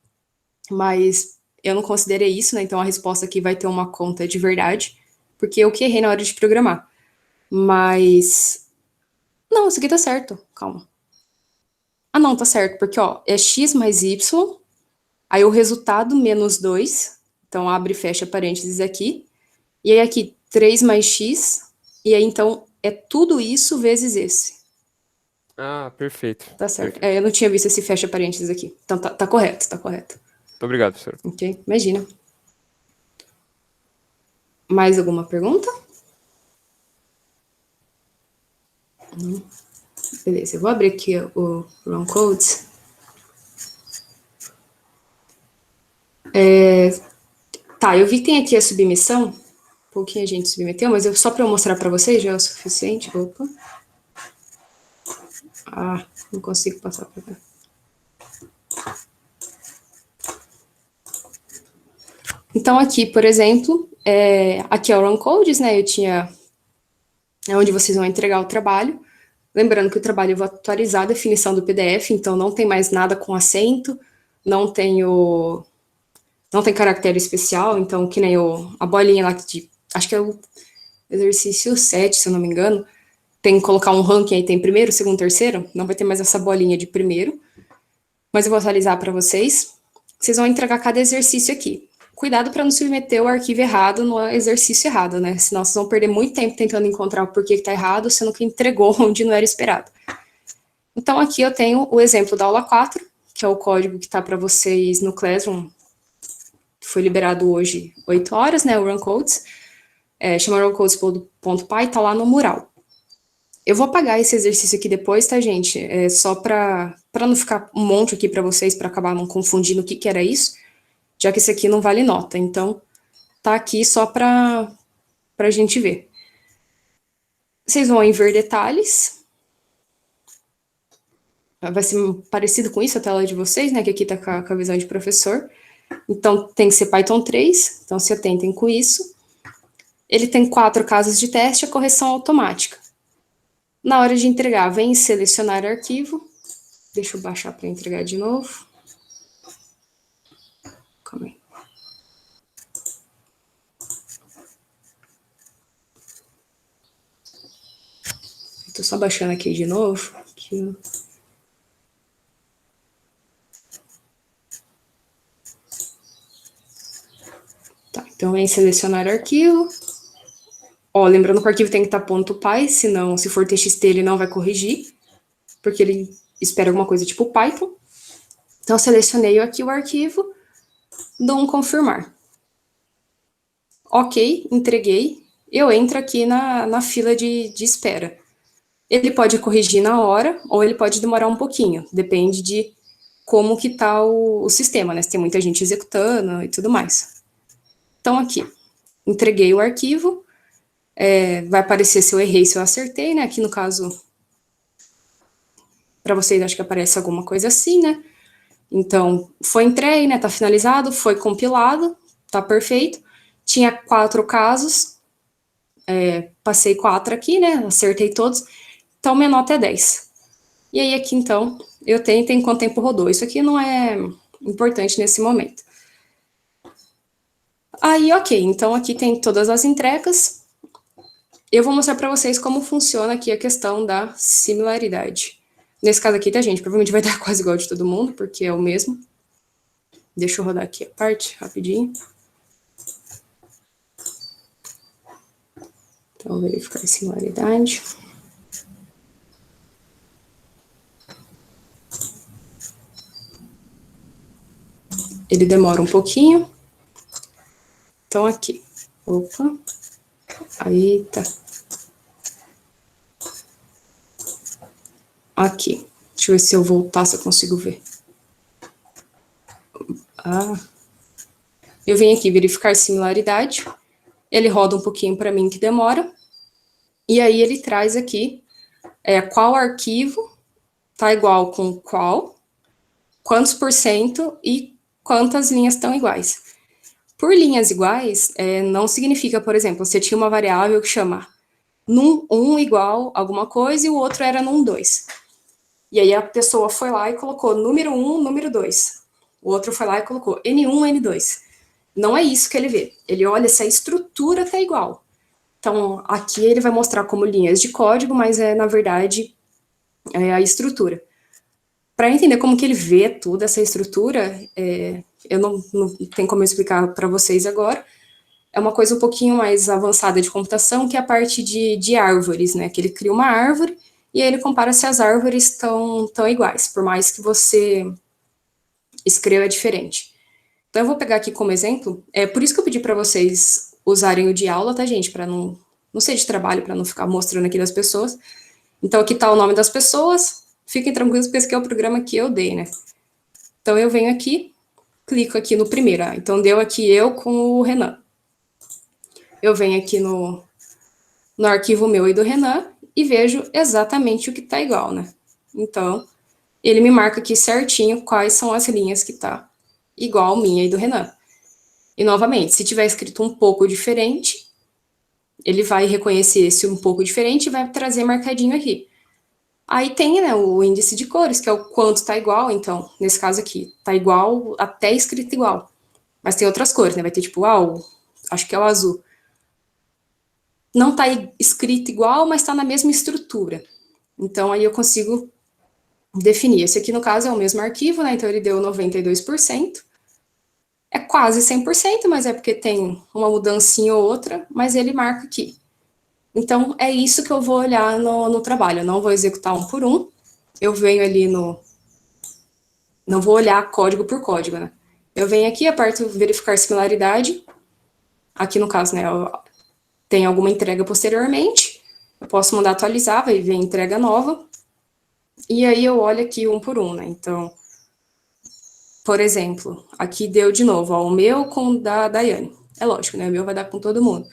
Mas eu não considerei isso, né? Então a resposta aqui vai ter uma conta de verdade, porque eu que errei na hora de programar. Mas... Não, isso aqui tá certo. Calma. Ah, não, tá certo, porque, ó, é x mais y, aí o resultado menos 2, então abre e fecha parênteses aqui, e aí aqui 3 mais x, e aí então é tudo isso vezes esse. Ah, perfeito. Tá certo. Perfeito. Eu não tinha visto esse fecha parênteses aqui. Então tá correto, tá correto. Muito obrigado, professor. Ok, imagina. Mais alguma pergunta? Beleza, eu vou abrir aqui o Run Codes. Tá, eu vi que tem aqui a submissão. Pouquinha gente submeteu, mas só para eu mostrar para vocês já é o suficiente. Opa. Ah, não consigo passar para cá. Então aqui, por exemplo, aqui é o Run Codes, né? É onde vocês vão entregar o trabalho. Lembrando que o trabalho eu vou atualizar a definição do PDF, então não tem mais nada com acento, não tem caractere especial, então que nem a bolinha lá acho que é o exercício 7, se eu não me engano, tem que colocar um ranking aí, tem primeiro, segundo, terceiro, não vai ter mais essa bolinha de primeiro, mas eu vou atualizar para vocês. Vocês vão entregar cada exercício aqui. Cuidado para não submeter o arquivo errado no exercício errado, né? Senão vocês vão perder muito tempo tentando encontrar o porquê que tá errado, sendo que entregou onde não era esperado. Então aqui eu tenho o exemplo da aula 4, que é o código que tá para vocês no Classroom. Foi liberado hoje 8 horas, né? O Run Codes. Chama runcodes.py, tá lá no mural. Eu vou apagar esse exercício aqui depois, tá, gente? Só para não ficar um monte aqui para vocês, para acabar não confundindo o que era isso, já que esse aqui não vale nota. Então, tá aqui só para a gente ver. Vocês vão em ver detalhes. Vai ser parecido com isso a tela de vocês, né? Que aqui tá com a visão de professor. Então, tem que ser Python 3. Então, se atentem com isso. Ele tem 4 casos de teste, a correção automática. Na hora de entregar, vem selecionar arquivo. Deixa eu baixar para entregar de novo. Calma aí. Estou só baixando aqui de novo. Aqui. Tá, então vem selecionar arquivo. Ó, lembrando que o arquivo tem que estar .py, senão, se for TXT, ele não vai corrigir, porque ele espera alguma coisa tipo Python. Então, selecionei aqui o arquivo, dou um confirmar. Ok, entreguei. Eu entro aqui na fila de espera. Ele pode corrigir na hora, ou ele pode demorar um pouquinho, depende de como que tá o sistema, né? Se tem muita gente executando e tudo mais. Então, aqui, entreguei o arquivo. Vai aparecer se eu errei, se eu acertei, né? Aqui no caso, para vocês, acho que aparece alguma coisa assim, né? Então, foi entregue, né? Tá finalizado, foi compilado, tá perfeito. Tinha 4 casos, passei 4 aqui, né? Acertei todos. Então, minha nota é 10. E aí, aqui, então, eu tenho quanto tempo rodou. Isso aqui não é importante nesse momento. Aí, ok. Então, aqui tem todas as entregas. Eu vou mostrar para vocês como funciona aqui a questão da similaridade. Nesse caso aqui, tá, gente? Provavelmente vai dar quase igual de todo mundo, porque é o mesmo. Deixa eu rodar aqui a parte, rapidinho. Então, verificar a similaridade. Ele demora um pouquinho. Então, aqui. Opa. Aí, tá. Aqui. Deixa eu ver se eu voltar, se eu consigo ver. Eu venho aqui verificar similaridade. Ele roda um pouquinho para mim que demora. E aí ele traz aqui qual arquivo tá igual com qual, quantos % e quantas linhas estão iguais. Por linhas iguais, não significa, por exemplo, você tinha uma variável que chama num1 igual alguma coisa e o outro era num2. E aí a pessoa foi lá e colocou número 1, número 2. O outro foi lá e colocou N1, N2. Não é isso que ele vê. Ele olha se a estrutura está igual. Então, aqui ele vai mostrar como linhas de código, mas na verdade, a estrutura. Para entender como que ele vê toda essa estrutura, eu não tenho como explicar para vocês agora. É uma coisa um pouquinho mais avançada de computação, que é a parte de árvores, né? Que ele cria uma árvore e aí ele compara se as árvores estão iguais, por mais que você escreva diferente. Então, eu vou pegar aqui como exemplo, por isso que eu pedi para vocês usarem o de aula, tá, gente? Para não ser de trabalho, para não ficar mostrando aqui das pessoas. Então, aqui está o nome das pessoas. Fiquem tranquilos, porque esse aqui é o programa que eu dei, né? Então, eu venho aqui, clico aqui no primeiro. Então, deu aqui eu com o Renan. Eu venho aqui no arquivo meu e do Renan e vejo exatamente o que está igual, né? Então, ele me marca aqui certinho quais são as linhas que tá igual minha e do Renan. E, novamente, se tiver escrito um pouco diferente, ele vai reconhecer esse um pouco diferente e vai trazer marcadinho aqui. Aí tem, né, o índice de cores, que é o quanto está igual. Então, nesse caso aqui, está igual até escrito igual. Mas tem outras cores, né? Vai ter tipo, acho que é o azul. Não está escrito igual, mas está na mesma estrutura. Então, aí eu consigo definir. Esse aqui, no caso, é o mesmo arquivo, né? Então, ele deu 92%. É quase 100%, mas é porque tem uma mudancinha ou outra, mas ele marca aqui. Então, é isso que eu vou olhar no trabalho. Eu não vou executar um por um. Eu venho ali não vou olhar código por código, né? Eu venho aqui, aperto verificar similaridade. Aqui, no caso, né, tem alguma entrega posteriormente. Eu posso mandar atualizar, vai ver entrega nova. E aí eu olho aqui um por um, né? Então, por exemplo, aqui deu de novo, o meu com o da Daiane. É lógico, né? O meu vai dar com todo mundo.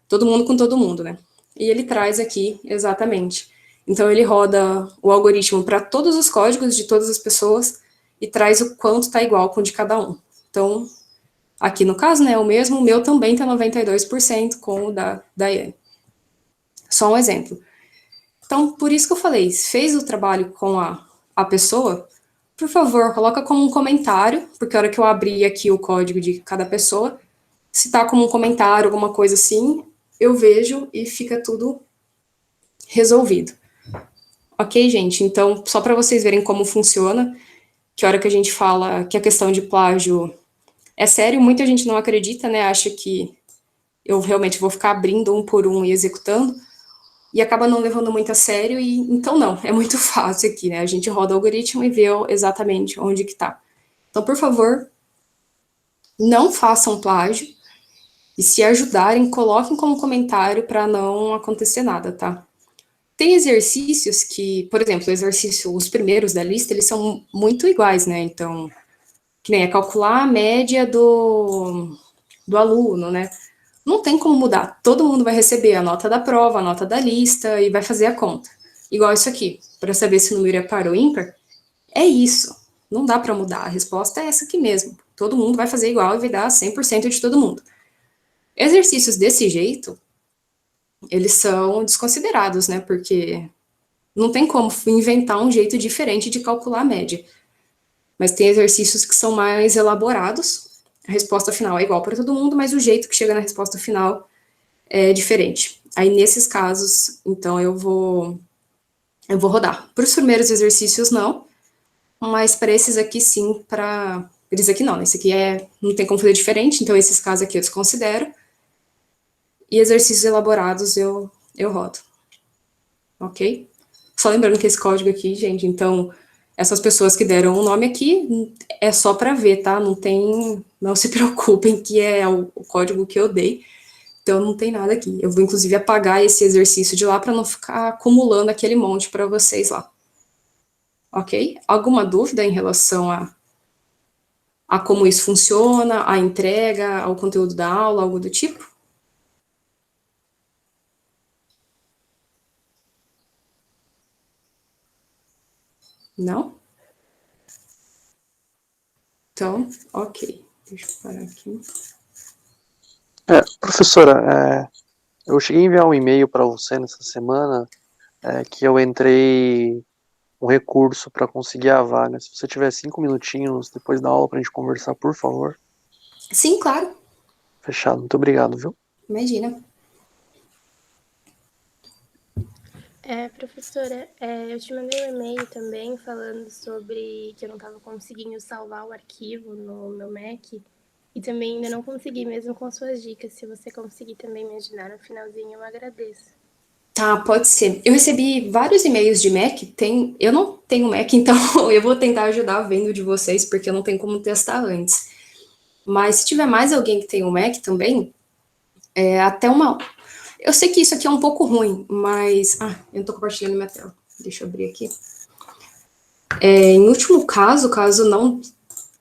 Todo mundo com todo mundo, né? E ele traz aqui exatamente. Então, ele roda o algoritmo para todos os códigos de todas as pessoas e traz o quanto está igual com o de cada um. Então, Aqui no caso, né, é o mesmo, o meu também tá 92% com o da Daiane. Só um exemplo. Então, por isso que eu falei, se fez o trabalho com a pessoa, por favor, coloca como um comentário, porque a hora que eu abrir aqui o código de cada pessoa, se tá como um comentário, alguma coisa assim, eu vejo e fica tudo resolvido. Ok, gente? Então, só para vocês verem como funciona, que a hora que a gente fala que a questão de plágio é sério, muita gente não acredita, né? Acha que eu realmente vou ficar abrindo um por um e executando, e acaba não levando muito a sério, e então não, é muito fácil aqui, né? A gente roda o algoritmo e vê exatamente onde que tá. Então, por favor, não façam plágio, e se ajudarem, coloquem como comentário para não acontecer nada, tá? Tem exercícios que, por exemplo, os primeiros da lista, eles são muito iguais, né? Então, que nem é calcular a média do aluno, né? Não tem como mudar. Todo mundo vai receber a nota da prova, a nota da lista e vai fazer a conta. Igual isso aqui, para saber se o número é par ou ímpar, é isso. Não dá para mudar. A resposta é essa aqui mesmo. Todo mundo vai fazer igual e vai dar 100% de todo mundo. Exercícios desse jeito, eles são desconsiderados, né? Porque não tem como inventar um jeito diferente de calcular a média. Mas tem exercícios que são mais elaborados. A resposta final é igual para todo mundo, mas o jeito que chega na resposta final é diferente. Aí, nesses casos, então, eu vou rodar. Para os primeiros exercícios, não. Mas para esses aqui, sim. Para eles aqui, não. Esse aqui não tem como fazer diferente. Então, esses casos aqui eu desconsidero. E exercícios elaborados eu rodo. Ok? Só lembrando que esse código aqui, gente, então, essas pessoas que deram o nome aqui, é só para ver, tá? Não se preocupem que é o código que eu dei. Então, não tem nada aqui. Eu vou, inclusive, apagar esse exercício de lá para não ficar acumulando aquele monte para vocês lá. Ok? Alguma dúvida em relação a como isso funciona, a entrega, ao conteúdo da aula, algo do tipo? Não? Então, ok. Deixa eu parar aqui. Professora, eu cheguei a enviar um e-mail para você nessa semana que eu entrei um recurso para conseguir a vaga. Se você tiver 5 minutinhos depois da aula para a gente conversar, por favor. Sim, claro. Fechado. Muito obrigado, viu? Imagina. Professora, eu te mandei um e-mail também falando sobre que eu não estava conseguindo salvar o arquivo no meu Mac e também ainda não consegui mesmo com as suas dicas. Se você conseguir também me ajudar no finalzinho, eu agradeço. Tá, pode ser. Eu recebi vários e-mails de Mac. Eu não tenho Mac, então eu vou tentar ajudar vendo de vocês, porque eu não tenho como testar antes. Mas se tiver mais alguém que tem um Mac também, até uma. Eu sei que isso aqui é um pouco ruim, mas. Eu não tô compartilhando minha tela. Deixa eu abrir aqui. Em último caso, caso não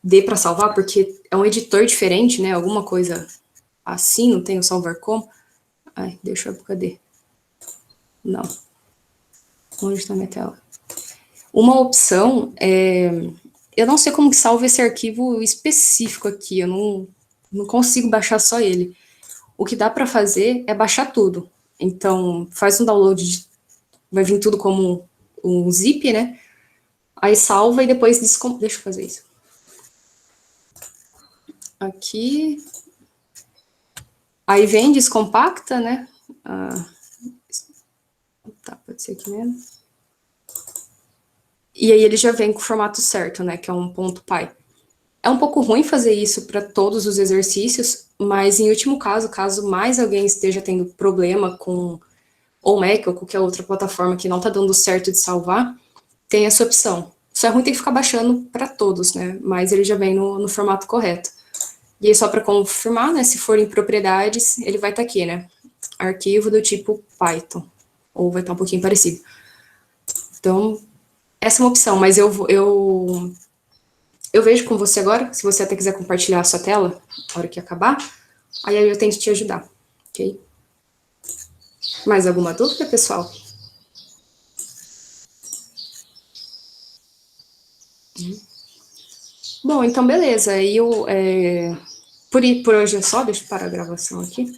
dê para salvar, porque é um editor diferente, né? Alguma coisa assim, não tem o salvar como. Deixa eu. Cadê? Não. Onde está minha tela? Uma opção eu não sei como que salva esse arquivo específico aqui, eu não consigo baixar só ele. O que dá para fazer é baixar tudo. Então, faz um download, vai vir tudo como um zip, né? Aí salva e depois deixa eu fazer isso. Aqui. Aí vem, descompacta, né? Pode ser aqui mesmo. E aí ele já vem com o formato certo, né? Que é um .py. É um pouco ruim fazer isso para todos os exercícios, mas em último caso, caso mais alguém esteja tendo problema com ou Mac ou qualquer outra plataforma que não está dando certo de salvar, tem essa opção. Só é ruim ter que ficar baixando para todos, né? Mas ele já vem no formato correto. E aí, só para confirmar, né? Se for em propriedades, ele vai estar aqui, né? Arquivo do tipo Python. Ou vai estar um pouquinho parecido. Então, essa é uma opção, mas eu vejo com você agora, se você até quiser compartilhar a sua tela, na hora que acabar, aí eu tento te ajudar, ok? Mais alguma dúvida, pessoal? Bom, então beleza. Aí Por hoje é só, deixa eu parar a gravação aqui.